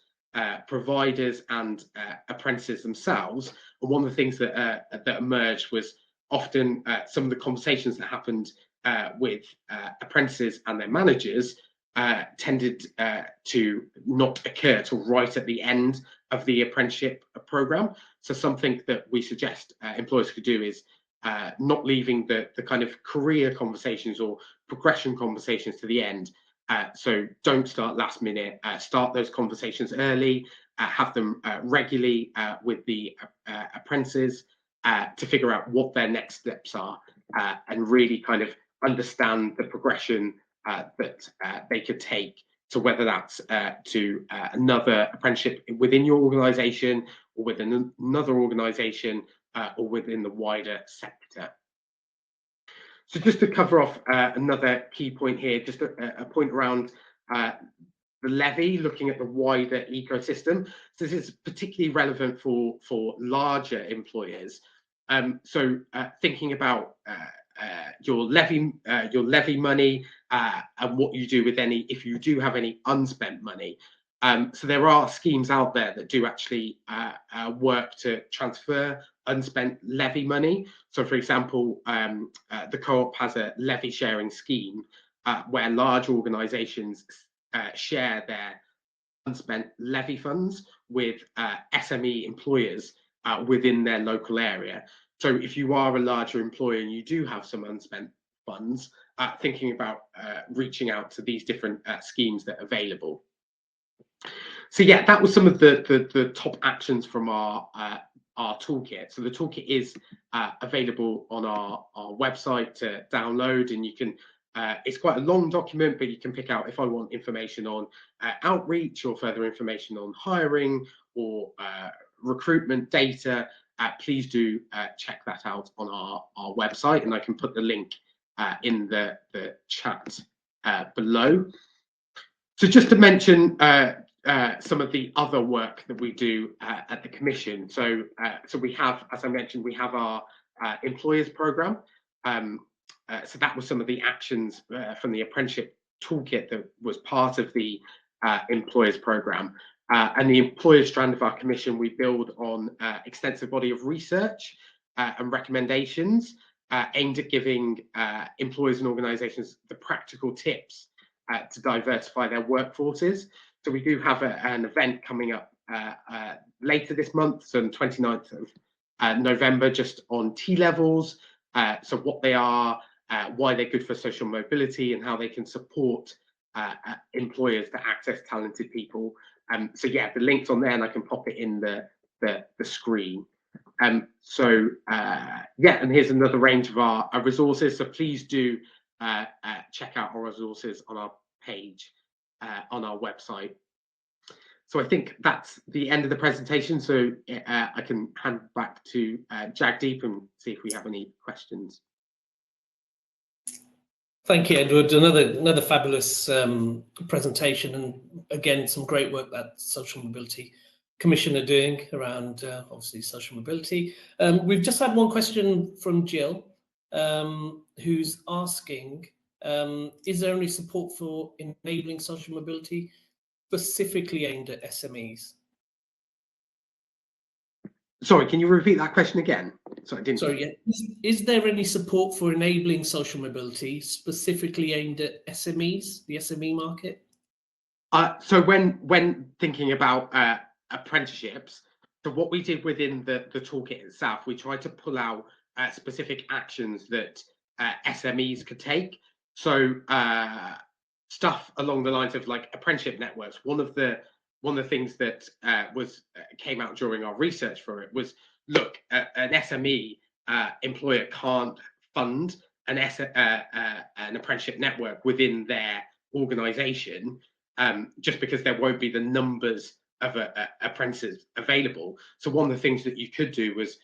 providers, and apprentices themselves. And one of the things that that emerged was often some of the conversations that happened with apprentices and their managers tended to not occur till right at the end of the apprenticeship program. So something that we suggest employers could do is not leaving the kind of career conversations or progression conversations to the end. So don't start last minute, start those conversations early, have them regularly with the apprentices to figure out what their next steps are, and really kind of understand the progression that they could take. So whether that's to another apprenticeship within your organisation, or within another organisation, or within the wider sector. So just to cover off another key point here, just a point around the levy, looking at the wider ecosystem. So this is particularly relevant for larger employers. So thinking about your levy money and what you do with any, if you do have any unspent money. So there are schemes out there that do actually work to transfer unspent levy money. So for example, the Co-op has a levy sharing scheme where large organisations share their unspent levy funds with SME employers within their local area. So if you are a larger employer and you do have some unspent funds, thinking about reaching out to these different schemes that are available. So yeah, that was some of the top actions from our toolkit. So the toolkit is available on our website to download, and you can, it's quite a long document, but you can pick out if I want information on outreach or further information on hiring or recruitment data, please do check that out on our website, and I can put the link in the chat below. So just to mention some of the other work that we do at the Commission. So we have, as I mentioned, we have our employers program. So that was some of the actions from the apprenticeship toolkit that was part of the employers program. And the employers strand of our Commission, we build on extensive body of research and recommendations aimed at giving employers and organisations the practical tips to diversify their workforces. So we do have an event coming up later this month, so the 29th of November, just on T-levels, so what they are, why they're good for social mobility, and how they can support employers to access talented people. So yeah, the link's on there, and I can pop it in the screen. So yeah, and here's another range of our resources. So please do check out our resources on our page on our website. So I think that's the end of the presentation. So I can hand back to Jagdeep and see if we have any questions. Thank you, Edward. Another fabulous presentation, and again, some great work that Social Mobility Commission are doing around obviously social mobility. We've just had one question from Jill, who's asking, is there any support for enabling social mobility specifically aimed at SMEs? Sorry, can you repeat that question again? Sorry, I didn't. Sorry, yeah. Is there any support for enabling social mobility specifically aimed at SMEs, the SME market? So when thinking about apprenticeships, so what we did within the toolkit itself, we tried to pull out specific actions that SMEs could take. So stuff along the lines of like apprenticeship networks. One of the things that came out during our research for it was, look, an SME employer can't fund an apprenticeship network within their organisation, just because there won't be the numbers apprentices available. So one of the things that you could do was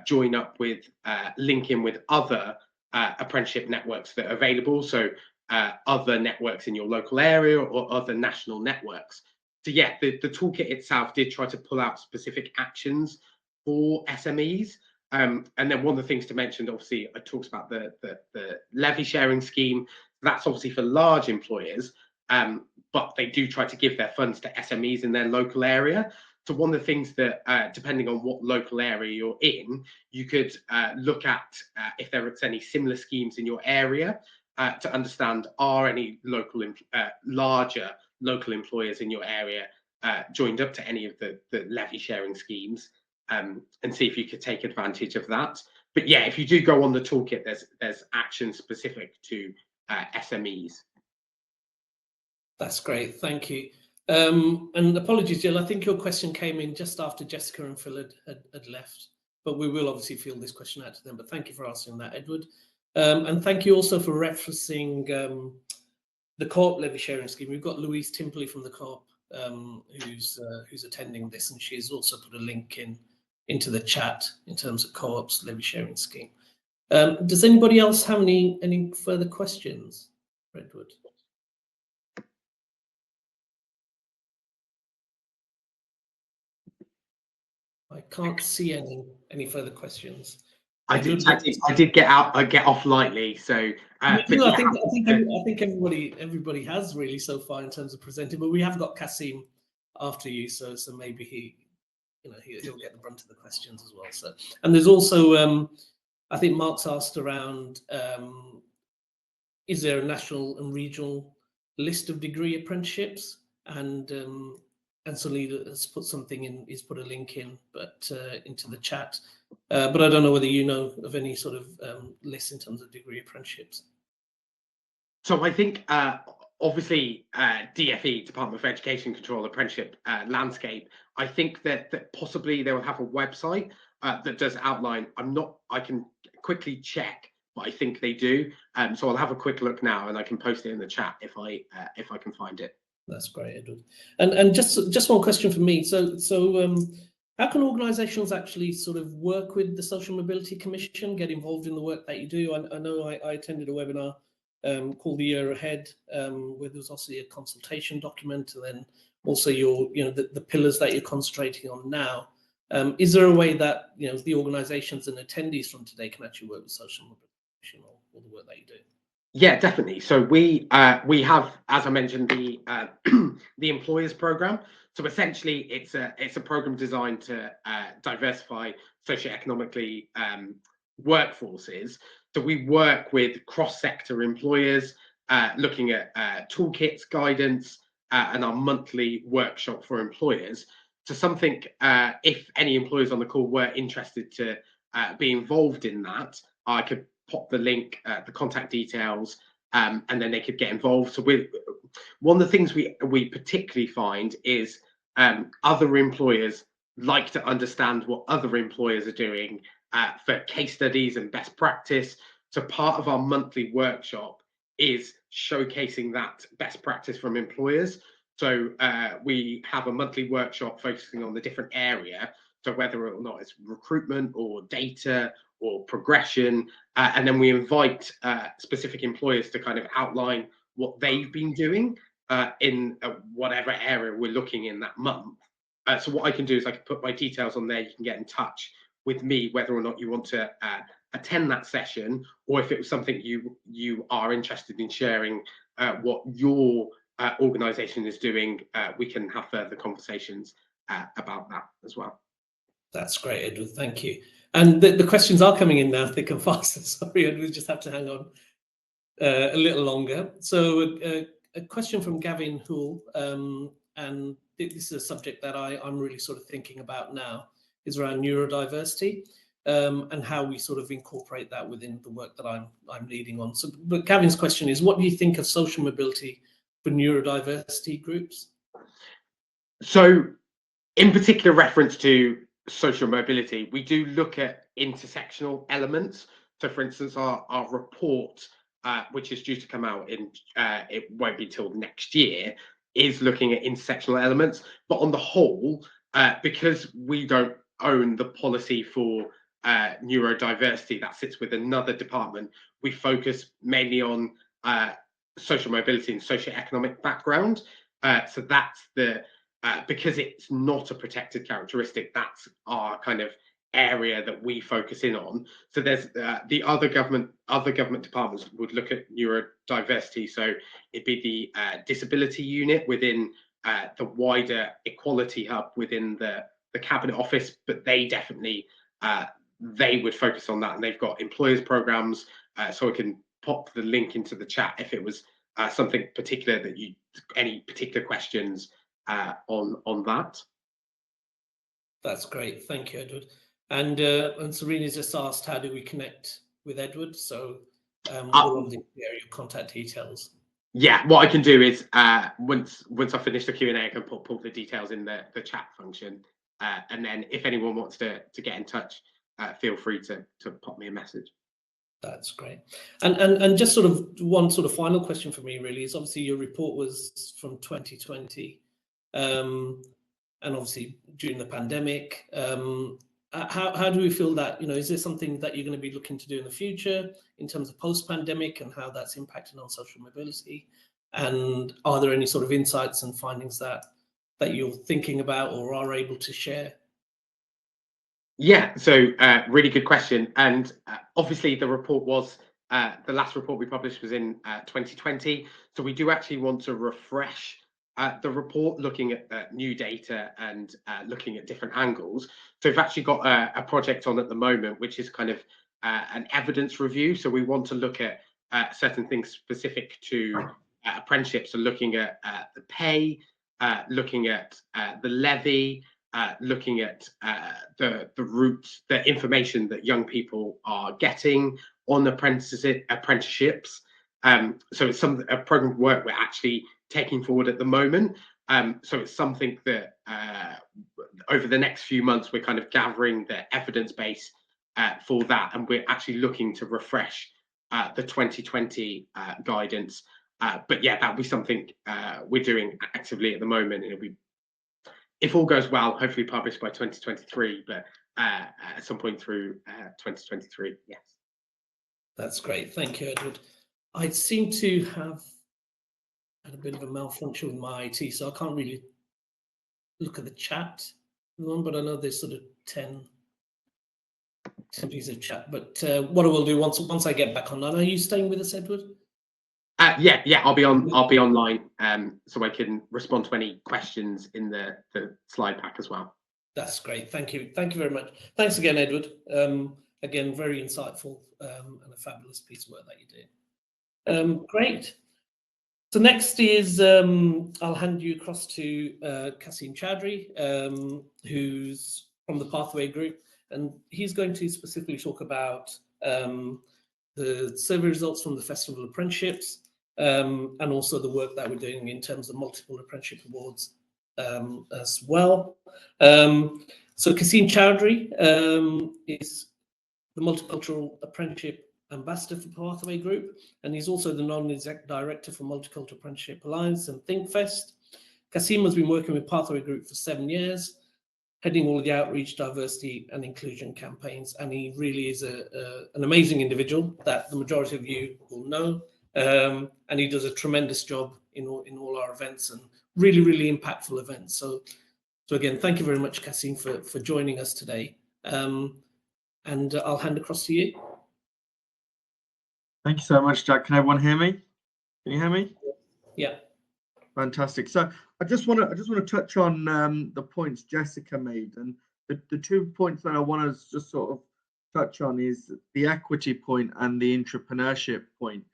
join up with, link in with other apprenticeship networks that are available. So other networks in your local area or other national networks. So yeah, the toolkit itself did try to pull out specific actions for SMEs. And then one of the things to mention, obviously, it talks about the levy sharing scheme. That's obviously for large employers, but they do try to give their funds to SMEs in their local area. So one of the things that, depending on what local area you're in, you could look at if there are any similar schemes in your area to understand, are any local larger local employers in your area joined up to any of the levy sharing schemes, and see if you could take advantage of that. But yeah, if you do go on the toolkit, there's action specific to SMEs. That's great, thank you. And apologies, Jill, I think your question came in just after Jessica and Phil had left, but we will obviously field this question out to them. But thank you for asking that, Edward. And thank you also for referencing the Co-op levy sharing scheme. We've got Louise Timperley from the Co-op who's attending this, and she's also put a link into the chat in terms of Co-op's levy sharing scheme. Does anybody else have any further questions for Edward? I can't see any further questions. I did get off lightly, so. I think everybody has really so far in terms of presenting, but we have got Kasim after you, so maybe he'll get the brunt of the questions as well. So, and there's also I think Mark's asked around, is there a national and regional list of degree apprenticeships? And Salida has put something in, he's put a link in, but into the chat. But I don't know whether you know of any sort of list in terms of degree apprenticeships. So I think obviously DFE, Department of Education Control apprenticeship landscape. I think that possibly they will have a website that does outline. I can quickly check, but I think they do. So I'll have a quick look now, and I can post it in the chat if I can find it. That's great, Edward. And just one question for me. So how can organisations actually sort of work with the Social Mobility Commission, get involved in the work that you do? I know I attended a webinar called The Year Ahead, where there was also a consultation document, and then also the pillars that you're concentrating on now. Is there a way that the organisations and attendees from today can actually work with Social Mobility Commission or the work that you do? Yeah, definitely. So we have, as I mentioned, the the employers program. So essentially, it's a program designed to diversify socioeconomically workforces. So we work with cross-sector employers, looking at toolkits, guidance, and our monthly workshop for employers. So something, if any employers on the call were interested to be involved in that, I could pop the link, the contact details, and then they could get involved. So one of the things we particularly find is other employers like to understand what other employers are doing for case studies and best practice. So part of our monthly workshop is showcasing that best practice from employers. So we have a monthly workshop focusing on the different area. So whether or not it's recruitment or data or progression, and then we invite specific employers to kind of outline what they've been doing in whatever area we're looking in that month. So what I can do is I can put my details on there. You can get in touch with me whether or not you want to attend that session, or if it was something you are interested in sharing what your organisation is doing, we can have further conversations about that as well. That's great, Edward. Thank you. And the questions are coming in now thick and fast. Sorry, Edward, we just have to hang on a little longer. So a question from Gavin Hoole, and this is a subject that I'm really sort of thinking about now, is around neurodiversity and how we sort of incorporate that within the work that I'm leading on. So, but Gavin's question is, what do you think of social mobility for neurodiversity groups? So, in particular reference to social mobility, we do look at intersectional elements. So for instance, our report, which is due to come out in, it won't be till next year, is looking at intersectional elements. But on the whole, because we don't own the policy for neurodiversity, that sits with another department, we focus mainly on social mobility and socioeconomic background. So that's the because it's not a protected characteristic, that's our kind of area that we focus in on. So there's the other government departments would look at neurodiversity. So it'd be the disability unit within the wider equality hub within the Cabinet Office, but they definitely they would focus on that, and they've got employers programs. So I can pop the link into the chat if it was something particular that any particular questions on that. That's great. Thank you, Edward. And Serena's just asked, how do we connect with Edward? So we'll obviously share your contact details. Yeah, what I can do is once I finish the Q&A, I can put the details in the chat function, and then if anyone wants to get in touch, feel free to pop me a message. That's great. And just sort of one sort of final question for me really is, obviously your report was from 2020, and obviously during the pandemic. How do we feel that, is there something that you're going to be looking to do in the future in terms of post-pandemic and how that's impacting on social mobility? And are there any sort of insights and findings that you're thinking about or are able to share? Yeah, so really good question. And obviously the report was, the last report we published was in 2020. So we do actually want to refresh the report, looking at new data and looking at different angles. So we've actually got a project on at the moment, which is kind of an evidence review. So we want to look at certain things specific to apprenticeships. So looking at the pay, looking at the levy, looking at the routes, the information that young people are getting on apprenticeships. So it's a program of work we're actually taking forward at the moment. So it's something that over the next few months, we're kind of gathering the evidence base for that. And we're actually looking to refresh the 2020 guidance. But yeah, that'll be something we're doing actively at the moment. It'll be, if all goes well, hopefully published by 2023, but at some point through 2023, yes. That's great. Thank you, Edward. I seem to have had a bit of a malfunction with my IT, so I can't really look at the chat, but I know there's sort of 10 pieces of chat. But what I will do once I get back online, are you staying with us, Edward? Yeah, I'll be online, so I can respond to any questions in the slide pack as well. That's great. Thank you very much. Thanks again, Edward. Again, very insightful and a fabulous piece of work that you did. Great. So next is I'll hand you across to Kasim Choudhry, who's from the Pathway Group, and he's going to specifically talk about the survey results from the Festival of Apprenticeships, and also the work that we're doing in terms of multiple apprenticeship awards as well. So Kasim Choudhry is the Multicultural Apprenticeship Ambassador for Pathway Group, and he's also the non-exec director for Multicultural Apprenticeship Alliance and ThinkFest. Kasim has been working with Pathway Group for 7 years, heading all of the outreach, diversity and inclusion campaigns, and he really is an amazing individual that the majority of you will know, and he does a tremendous job in all our events, and really impactful events. So again, thank you very much, Kasim, for joining us today, and I'll hand across to you. Thank you so much, Jack. Can everyone hear me? Can you hear me? Yeah. Fantastic. So I just want to touch on the points Jessica made, and the 2 points that I want to just sort of touch on is the equity point and the entrepreneurship point.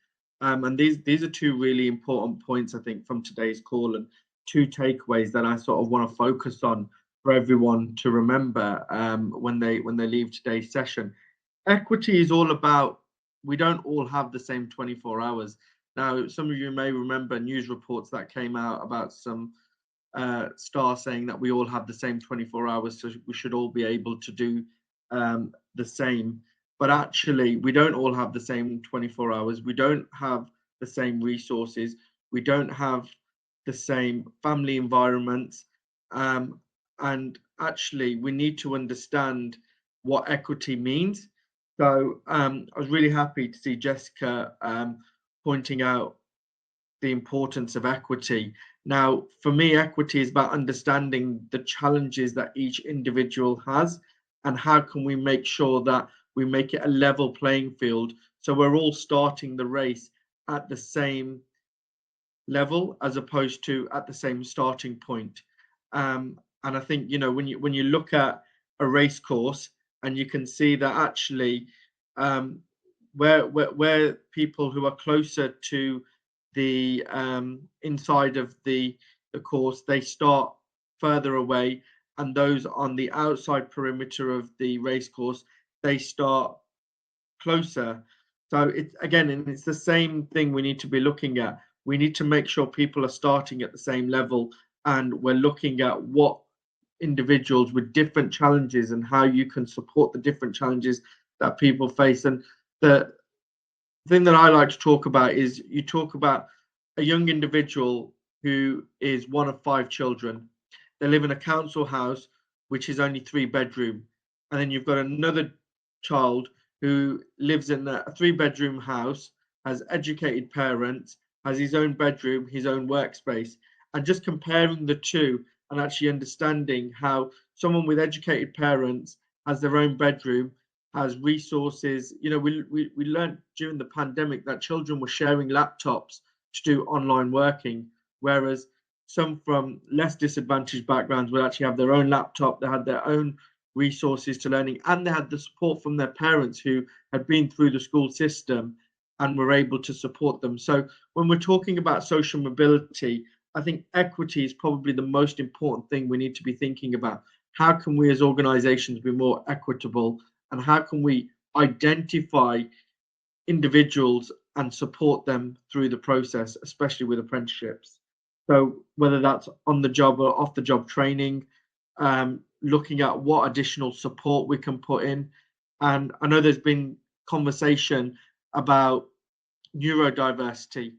And these are 2 really important points, I think, from today's call, and 2 takeaways that I sort of want to focus on for everyone to remember when they leave today's session. Equity is all about, we don't all have the same 24 hours. Now, some of you may remember news reports that came out about some star saying that we all have the same 24 hours, so we should all be able to do the same. But actually, we don't all have the same 24 hours. We don't have the same resources. We don't have the same family environments. And actually, we need to understand what equity means. So I was really happy to see Jessica pointing out the importance of equity. Now, for me, equity is about understanding the challenges that each individual has, and how can we make sure that we make it a level playing field, so we're all starting the race at the same level as opposed to at the same starting point. And I think, you know, when you look at a race course, and you can see that actually where people who are closer to the inside of the course, they start further away, and those on the outside perimeter of the race course, they start closer. So it's, again, and it's the same thing we need to be looking at. We need to make sure people are starting at the same level, and we're looking at what individuals with different challenges and how you can support the different challenges that people face. And the thing that I like to talk about is, you talk about a young individual who is one of 5 children. They live in a council house which is only 3-bedroom, and then you've got another child who lives in a 3-bedroom house, has educated parents, has his own bedroom, his own workspace. And just comparing the two, and actually understanding how someone with educated parents has their own bedroom, has resources. You know, we learned during the pandemic that children were sharing laptops to do online working, whereas some from less disadvantaged backgrounds would actually have their own laptop. They had their own resources to learning, and they had the support from their parents who had been through the school system and were able to support them. So when we're talking about social mobility, I think equity is probably the most important thing we need to be thinking about. How can we as organizations be more equitable, and how can we identify individuals and support them through the process, especially with apprenticeships? So whether that's on the job or off the job training, looking at what additional support we can put in. And I know there's been conversation about neurodiversity.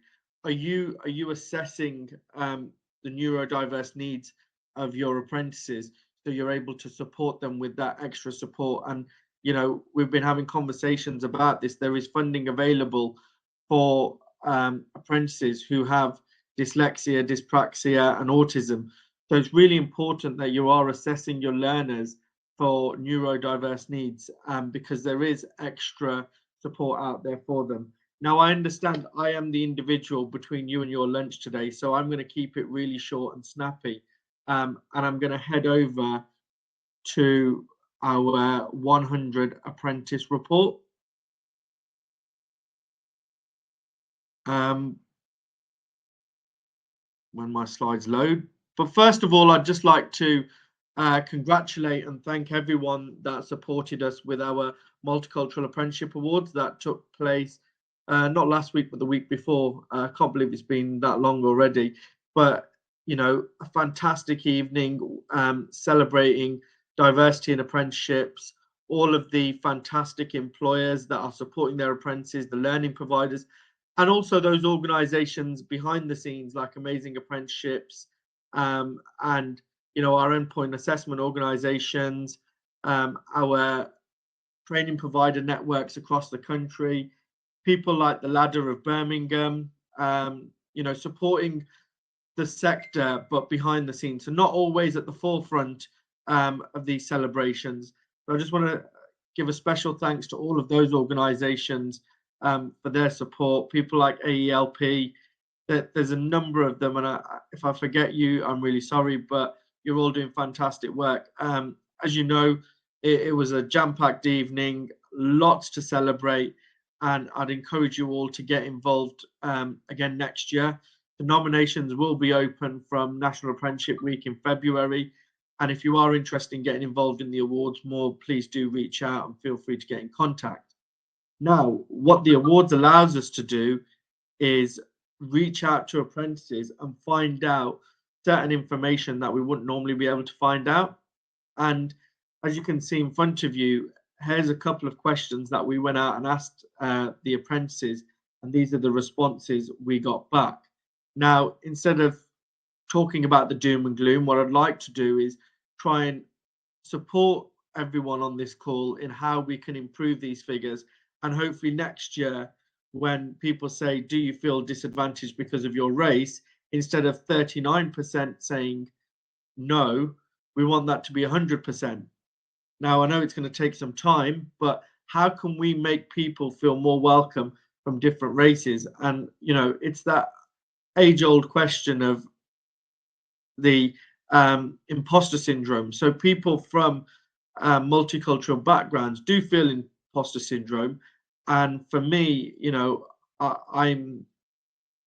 Are you assessing the neurodiverse needs of your apprentices, so you're able to support them with that extra support? And you know, we've been having conversations about this. There is funding available for apprentices who have dyslexia, dyspraxia, and autism. So it's really important that you are assessing your learners for neurodiverse needs, because there is extra support out there for them. Now, I understand I am the individual between you and your lunch today, so I'm going to keep it really short and snappy. And I'm going to head over to our 100 apprentice report. When my slides load. But first of all, I'd just like to congratulate and thank everyone that supported us with our Multicultural Apprenticeship Awards that took place not last week, but the week before. I can't believe it's been that long already. But, you know, a fantastic evening celebrating diversity in apprenticeships, all of the fantastic employers that are supporting their apprentices, the learning providers, and also those organizations behind the scenes like Amazing Apprenticeships, and you know, our endpoint assessment organizations, our training provider networks across the country, people like the Ladder of Birmingham, you know, supporting the sector but behind the scenes, so not always at the forefront of these celebrations. So I just want to give a special thanks to all of those organizations for their support. People like AELP, there's a number of them, and if I forget you, I'm really sorry, but you're all doing fantastic work. As you know, it was a jam-packed evening, lots to celebrate, and I'd encourage you all to get involved again next year. The nominations will be open from National Apprenticeship Week in February, and if you are interested in getting involved in the awards more, please do reach out and feel free to get in contact. Now, what the awards allows us to do is reach out to apprentices and find out certain information that we wouldn't normally be able to find out. And as you can see in front of you, here's a couple of questions that we went out and asked the apprentices, and these are the responses we got back. Now, instead of talking about the doom and gloom. What I'd like to do is try and support everyone on this call in how we can improve these figures. And hopefully next year, when people say, do you feel disadvantaged because of your race, instead of 39% saying no, we want that to be 100%. Now, I know it's going to take some time, but how can we make people feel more welcome from different races? And, you know, it's that age-old question of the imposter syndrome. So people from multicultural backgrounds do feel imposter syndrome. And for me, you know, I'm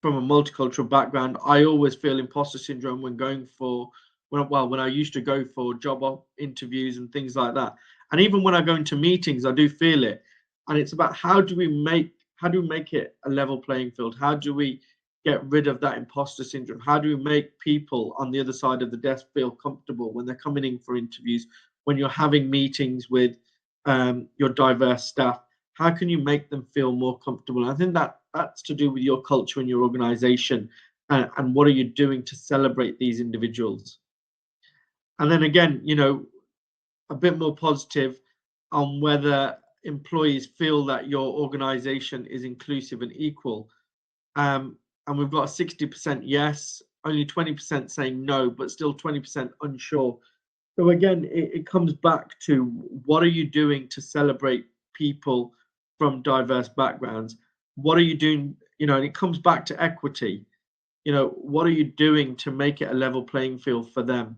from a multicultural background. I always feel imposter syndrome when going for, when I used to go for job interviews and things like that. And even when I go into meetings, I do feel it. And it's about how do we make it a level playing field? How do we get rid of that imposter syndrome? How do we make people on the other side of the desk feel comfortable when they're coming in for interviews, when you're having meetings with your diverse staff? How can you make them feel more comfortable? I think that's to do with your culture and your organization, and what are you doing to celebrate these individuals? And then again, you know, a bit more positive on whether employees feel that your organization is inclusive and equal. And we've got a 60% yes, only 20% saying no, but still 20% unsure. So again, it comes back to what are you doing to celebrate people from diverse backgrounds? What are you doing? You know, and it comes back to equity. You know, what are you doing to make it a level playing field for them?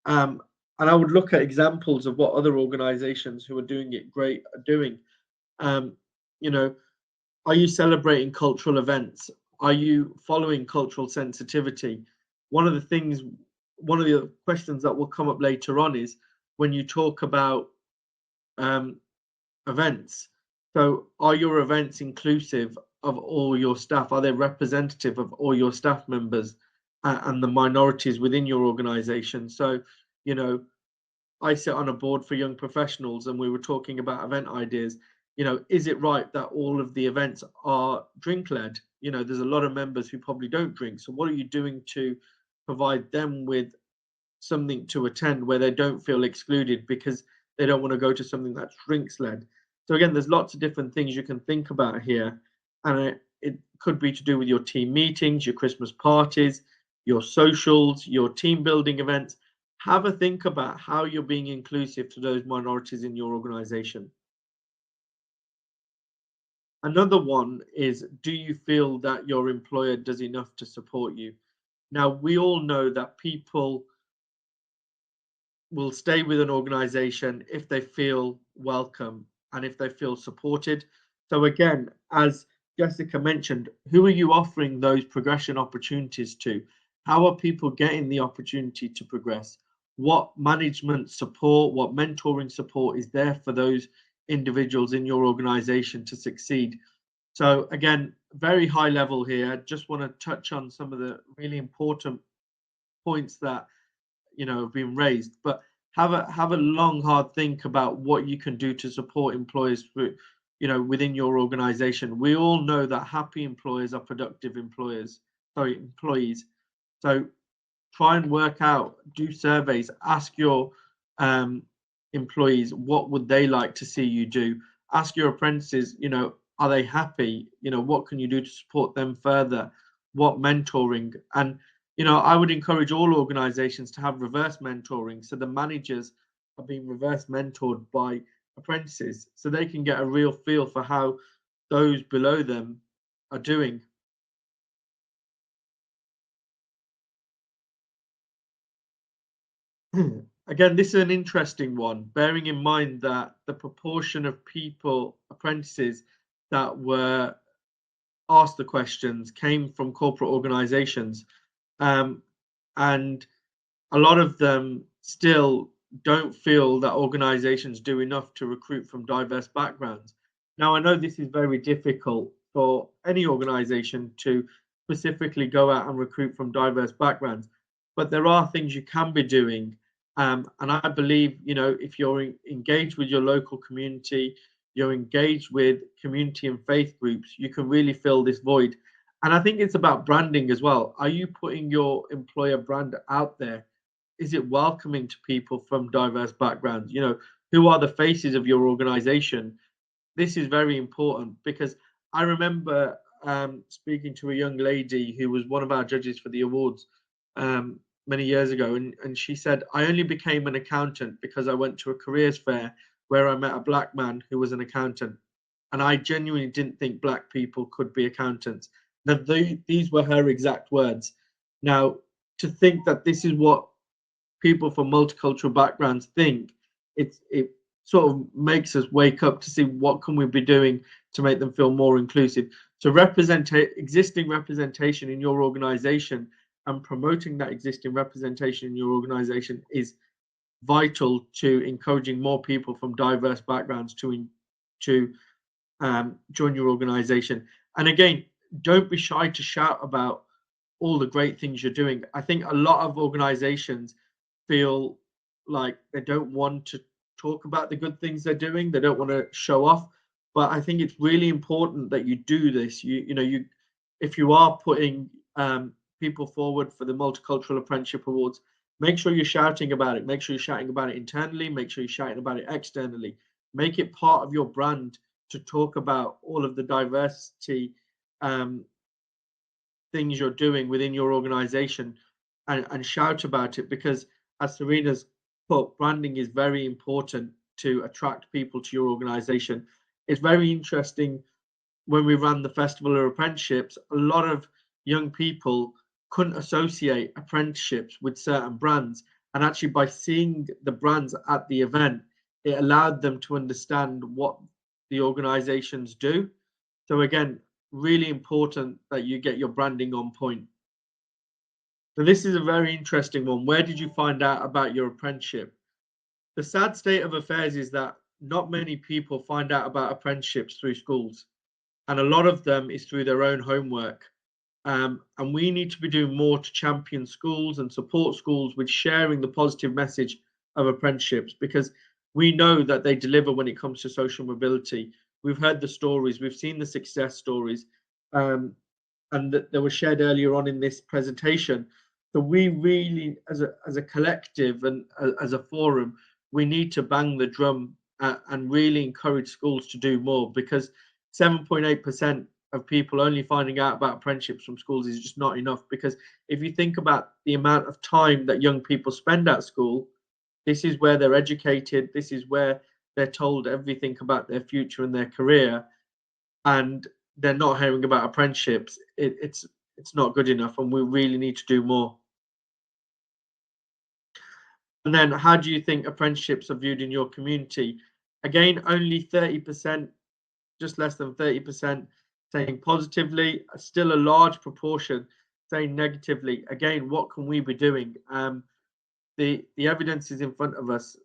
And I would look at examples of what other organizations who are doing it great are doing. You know, are you celebrating cultural events? Are you following cultural sensitivity? One of the questions that will come up later on is when you talk about events. So are your events inclusive of all your staff? Are they representative of all your staff members and the minorities within your organization? So, you know, I sit on a board for young professionals and we were talking about event ideas. You know, is it right that all of the events are drink led? You know, there's a lot of members who probably don't drink. So what are you doing to provide them with something to attend where they don't feel excluded because they don't want to go to something that's drinks led? So again, there's lots of different things you can think about here. And it could be to do with your team meetings, your Christmas parties, your socials, your team building events. Have a think about how you're being inclusive to those minorities in your organization. Another one is, do you feel that your employer does enough to support you? Now, we all know that people will stay with an organization if they feel welcome and if they feel supported. So again, as Jessica mentioned, who are you offering those progression opportunities to? How are people getting the opportunity to progress? What management support, what mentoring support is there for those individuals in your organization to succeed? So again, very high level here. Just want to touch on some of the really important points that, you know, have been raised, but have a long, hard think about what you can do to support employers through, you know, within your organization. We all know that happy employers are productive employees. So try and work out, do surveys, ask your employees what would they like to see you do. Ask your apprentices, you know, are they happy? You know, what can you do to support them further? What mentoring? And you know, I would encourage all organizations to have reverse mentoring. So the managers are being reverse mentored by apprentices so they can get a real feel for how those below them are doing. Again, this is an interesting one, bearing in mind that the proportion of people, apprentices, that were asked the questions came from corporate organizations. And a lot of them still don't feel that organizations do enough to recruit from diverse backgrounds. Now, I know this is very difficult for any organization to specifically go out and recruit from diverse backgrounds, but there are things you can be doing. And I believe, you know, if you're engaged with your local community, you're engaged with community and faith groups, you can really fill this void. And I think it's about branding as well. Are you putting your employer brand out there? Is it welcoming to people from diverse backgrounds? You know, who are the faces of your organization? This is very important, because I remember speaking to a young lady who was one of our judges for the awards many years ago, and she said, I only became an accountant because I went to a careers fair where I met a black man who was an accountant, and I genuinely didn't think black people could be accountants. Now, these were her exact words. Now, to think that this is what people from multicultural backgrounds think, it sort of makes us wake up to see what can we be doing to make them feel more inclusive. So existing representation in your organization and promoting that existing representation in your organization is vital to encouraging more people from diverse backgrounds to join your organization. And again, don't be shy to shout about all the great things you're doing. I think a lot of organizations feel like they don't want to talk about the good things they're doing. They don't want to show off. But I think it's really important that you do this. If you are putting people forward for the Multicultural Apprenticeship Awards, make sure you're shouting about it. Make sure you're shouting about it internally. Make sure you're shouting about it externally. Make it part of your brand to talk about all of the diversity things you're doing within your organization, and shout about it, because as Serena's put, branding is very important to attract people to your organization. It's very interesting, when we ran the Festival of Apprenticeships, a lot of young people couldn't associate apprenticeships with certain brands, and actually by seeing the brands at the event, it allowed them to understand what the organizations do. So again, really important that you get your branding on point. So this is a very interesting one. Where did you find out about your apprenticeship? The sad state of affairs is that not many people find out about apprenticeships through schools, and a lot of them is through their own homework. And we need to be doing more to champion schools and support schools with sharing the positive message of apprenticeships, because we know that they deliver when it comes to social mobility. We've heard the stories, we've seen the success stories, and that they were shared earlier on in this presentation. So we really, as a collective and as a forum, we need to bang the drum and really encourage schools to do more, because 7.8% of people only finding out about apprenticeships from schools is just not enough. Because if you think about the amount of time that young people spend at school, this is where they're educated, this is where they're told everything about their future and their career, and they're not hearing about apprenticeships. It's not good enough, and we really need to do more. And then, how do you think apprenticeships are viewed in your community? Again, only 30%, just less than 30% saying positively, still a large proportion saying negatively. Again, what can we be doing? The evidence is in front of us.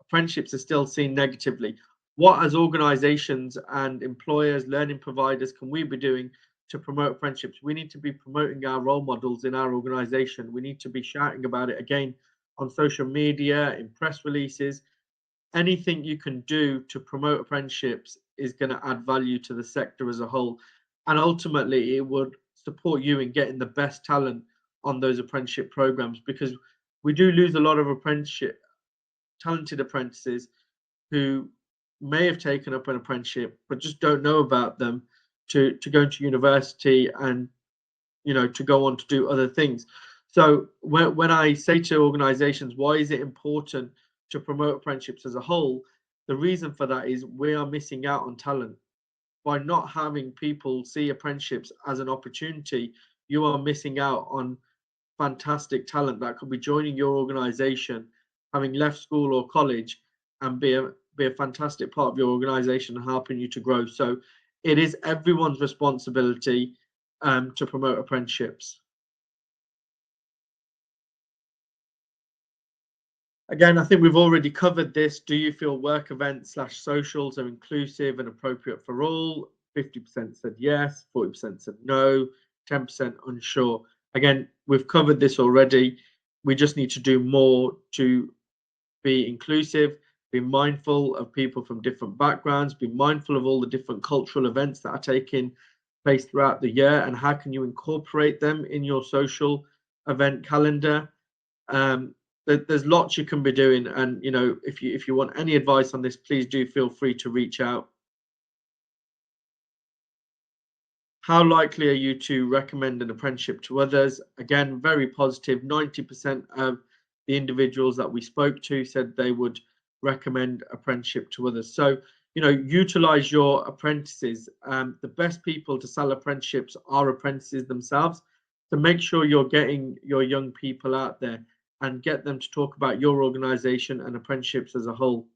Apprenticeships are still seen negatively. What, as organizations and employers, learning providers, can we be doing to promote apprenticeships? We need to be promoting our role models in our organization. We need to be shouting about it again on social media, in press releases. Anything you can do to promote apprenticeships is going to add value to the sector as a whole. And ultimately, it would support you in getting the best talent on those apprenticeship programs, because we do lose a lot of talented apprentices who may have taken up an apprenticeship but just don't know about them to go into university and to go on to do other things. So when I say to organizations, why is it important to promote apprenticeships as a whole, the reason for that is we are missing out on talent. By not having people see apprenticeships as an opportunity, you are missing out on fantastic talent that could be joining your organization, having left school or college, and be a fantastic part of your organization and helping you to grow. So it is everyone's responsibility to promote apprenticeships. Again, I think we've already covered this. Do you feel work events / socials are inclusive and appropriate for all? 50% said yes, 40% said no, 10% unsure. Again, we've covered this already. We just need to do more to be inclusive, be mindful of people from different backgrounds, be mindful of all the different cultural events that are taking place throughout the year, and how can you incorporate them in your social event calendar. There's lots you can be doing, and you know, if you want any advice on this, please do feel free to reach out. How likely are you to recommend an apprenticeship to others? Again, very positive. 90% of the individuals that we spoke to said they would recommend apprenticeship to others. So, you know, utilize your apprentices. The best people to sell apprenticeships are apprentices themselves. So make sure you're getting your young people out there and get them to talk about your organization and apprenticeships as a whole.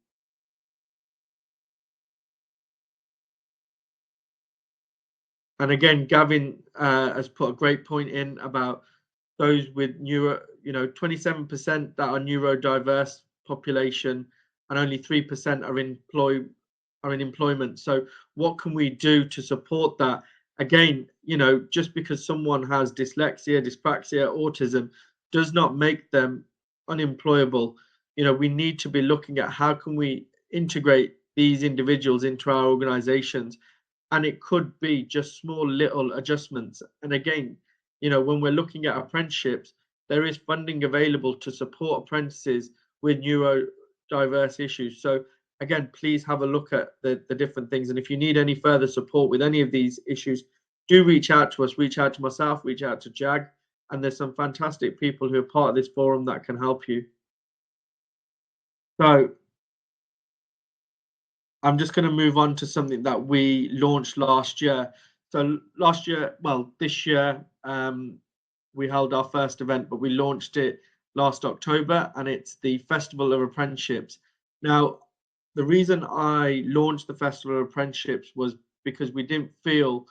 And again, Gavin has put a great point in about those with neuro, you know, 27% that are neurodiverse population, and only 3% are in employment. So what can we do to support that? Again, you know, just because someone has dyslexia, dyspraxia, autism does not make them unemployable. You know, we need to be looking at how can we integrate these individuals into our organizations, and it could be just small little adjustments. And again, you know, when we're looking at apprenticeships, there is funding available to support apprentices with neurodiverse issues. So again, please have a look at the different things. And if you need any further support with any of these issues, do reach out to us, reach out to myself, reach out to Jag. And there's some fantastic people who are part of this forum that can help you. So I'm just going to move on to something that we launched last year. So last year, well, this year, we held our first event, but we launched it last October, and it's the Festival of Apprenticeships. Now, the reason I launched the Festival of Apprenticeships was because we didn't feel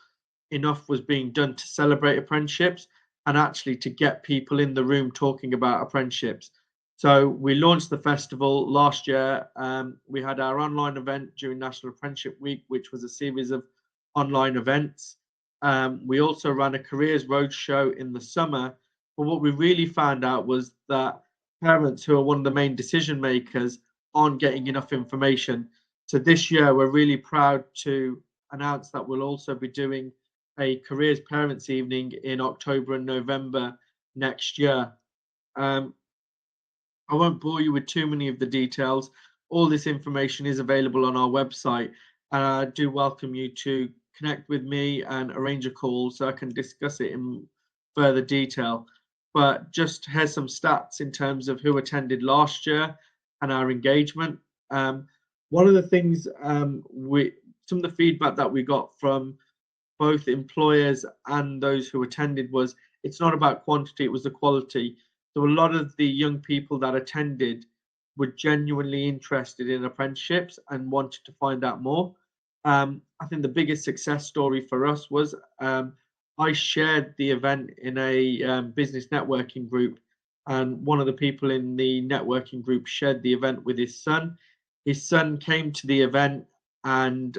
enough was being done to celebrate apprenticeships and actually to get people in the room talking about apprenticeships. So we launched the festival last year. We had our online event during National Apprenticeship Week, which was a series of online events. We also ran a careers roadshow in the summer. But what we really found out was that parents, who are one of the main decision makers, aren't getting enough information. So this year, we're really proud to announce that we'll also be doing a careers parents evening in October and November next year. I won't bore you with too many of the details. All this information is available on our website. I do welcome you to connect with me and arrange a call so I can discuss it in further detail. But just here's some stats in terms of who attended last year and our engagement. One of the things, some of the feedback that we got from both employers and those who attended was it's not about quantity, it was the quality. So a lot of the young people that attended were genuinely interested in apprenticeships and wanted to find out more. I think the biggest success story for us was I shared the event in a business networking group, and one of the people in the networking group shared the event with his son. His son came to the event and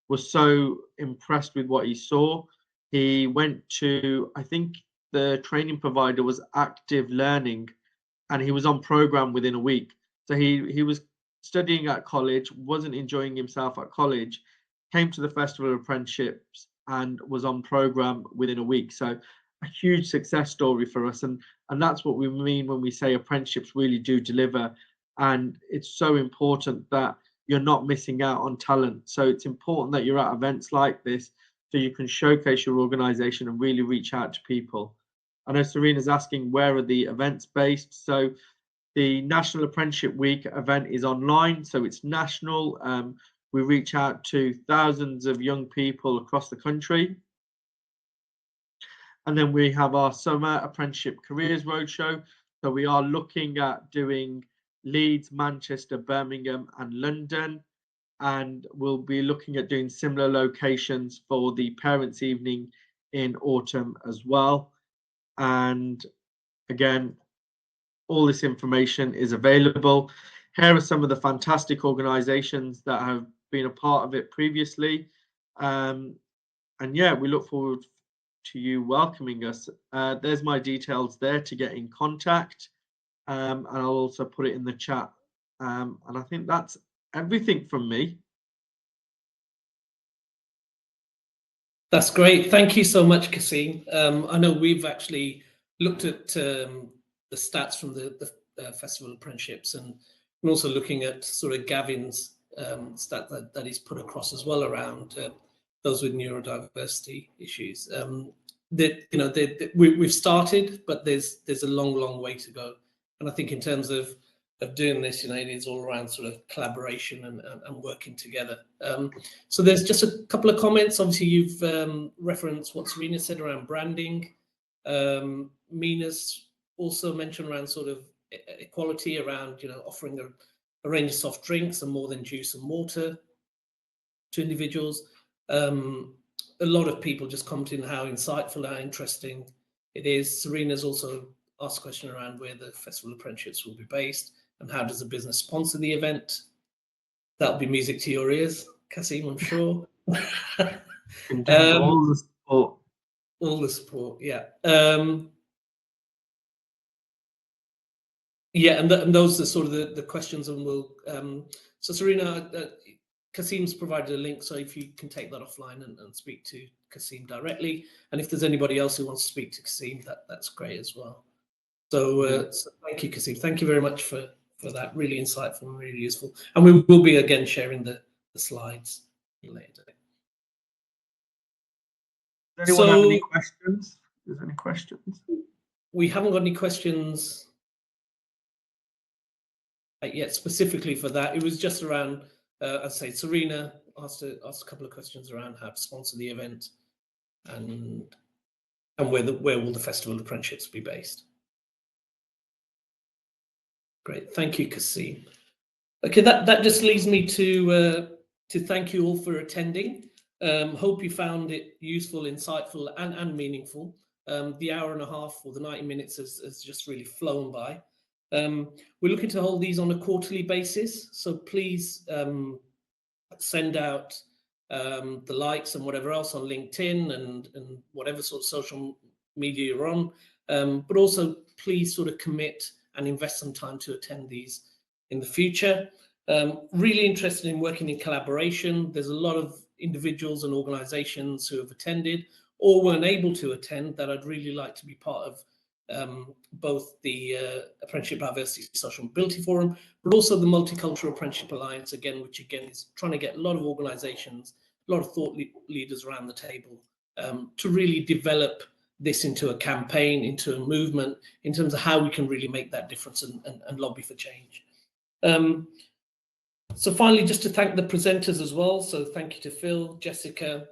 was so impressed with what he saw. He went to, I think the training provider was Active Learning, and he was on program within a week. So he was studying at college, wasn't enjoying himself at college, came to the Festival of Apprenticeships and was on program within a week. So a huge success story for us. And that's what we mean when we say apprenticeships really do deliver. And it's so important that you're not missing out on talent. So it's important that you're at events like this so you can showcase your organization and really reach out to people. I know Serena's asking, where are the events based? So the National Apprenticeship Week event is online, so it's national. We reach out to thousands of young people across the country. And then we have our Summer Apprenticeship Careers Roadshow. So we are looking at doing Leeds, Manchester, Birmingham, and London. And we'll be looking at doing similar locations for the Parents' Evening in autumn as well. And again, all this information is available. Here are some of the fantastic organizations that have been a part of it previously. And yeah, we look forward to you welcoming us. There's my details there to get in contact. And I'll also put it in the chat. And I think that's everything from me. That's great. Thank you so much, Kasim. I know we've actually looked at the stats from the Festival of Apprenticeships, and also looking at sort of Gavin's stat that he's put across as well around those with neurodiversity issues. We've started, but there's a long way to go. And I think in terms of doing this, it is all around sort of collaboration and working together. So there's just a couple of comments. Obviously, you've referenced what Serena said around branding. Mina's also mentioned around sort of equality, around offering a range of soft drinks and more than juice and water to individuals. A lot of people just commenting how insightful, how interesting it is. Serena's also asked a question around where the Festival of Apprenticeships will be based and how does the business sponsor the event. That'll be music to your ears, Kasim, I'm sure. All the support. All the support, yeah. Yeah, and those are sort of the questions, and we'll. So Serena, Kasim's provided a link, so if you can take that offline and speak to Kasim directly, and if there's anybody else who wants to speak to Kasim, that's great as well. So, so thank you, Kasim. Thank you very much for that. Really insightful and really useful. And we will be again sharing the slides later. Does anyone have any questions? Is there any questions? We haven't got any questions yet specifically for that. It was just around, as I say, Serena asked a couple of questions around how to sponsor the event and where will the Festival of Apprenticeships be based. Great, thank you, Kasim. Okay, that just leads me to thank you all for attending. Hope you found it useful, insightful, and meaningful. The hour and a half or the 90 minutes has just really flown by. We're looking to hold these on a quarterly basis, so please send out the likes and whatever else on LinkedIn and whatever sort of social media you're on, but also please sort of commit and invest some time to attend these in the future. Really interested in working in collaboration. There's a lot of individuals and organizations who have attended or weren't able to attend that I'd really like to be part of, both the Apprenticeship Diversity Social Mobility Forum, but also the Multicultural Apprenticeship Alliance, again, which again is trying to get a lot of organizations, a lot of thought leaders around the table to really develop this into a campaign, into a movement, in terms of how we can really make that difference and lobby for change. So finally, just to thank the presenters as well. So thank you to Phil, Jessica,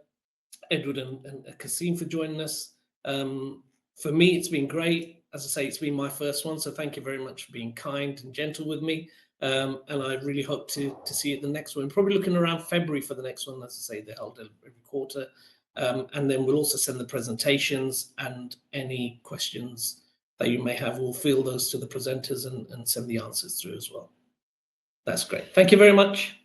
Edward and Kasim for joining us. For me, it's been great. As I say, it's been my first one, so thank you very much for being kind and gentle with me. And I really hope to see you at the next one. Probably looking around February for the next one. As I say, they're held every quarter. And then we'll also send the presentations and any questions that you may have. We'll field those to the presenters and send the answers through as well. That's great. Thank you very much.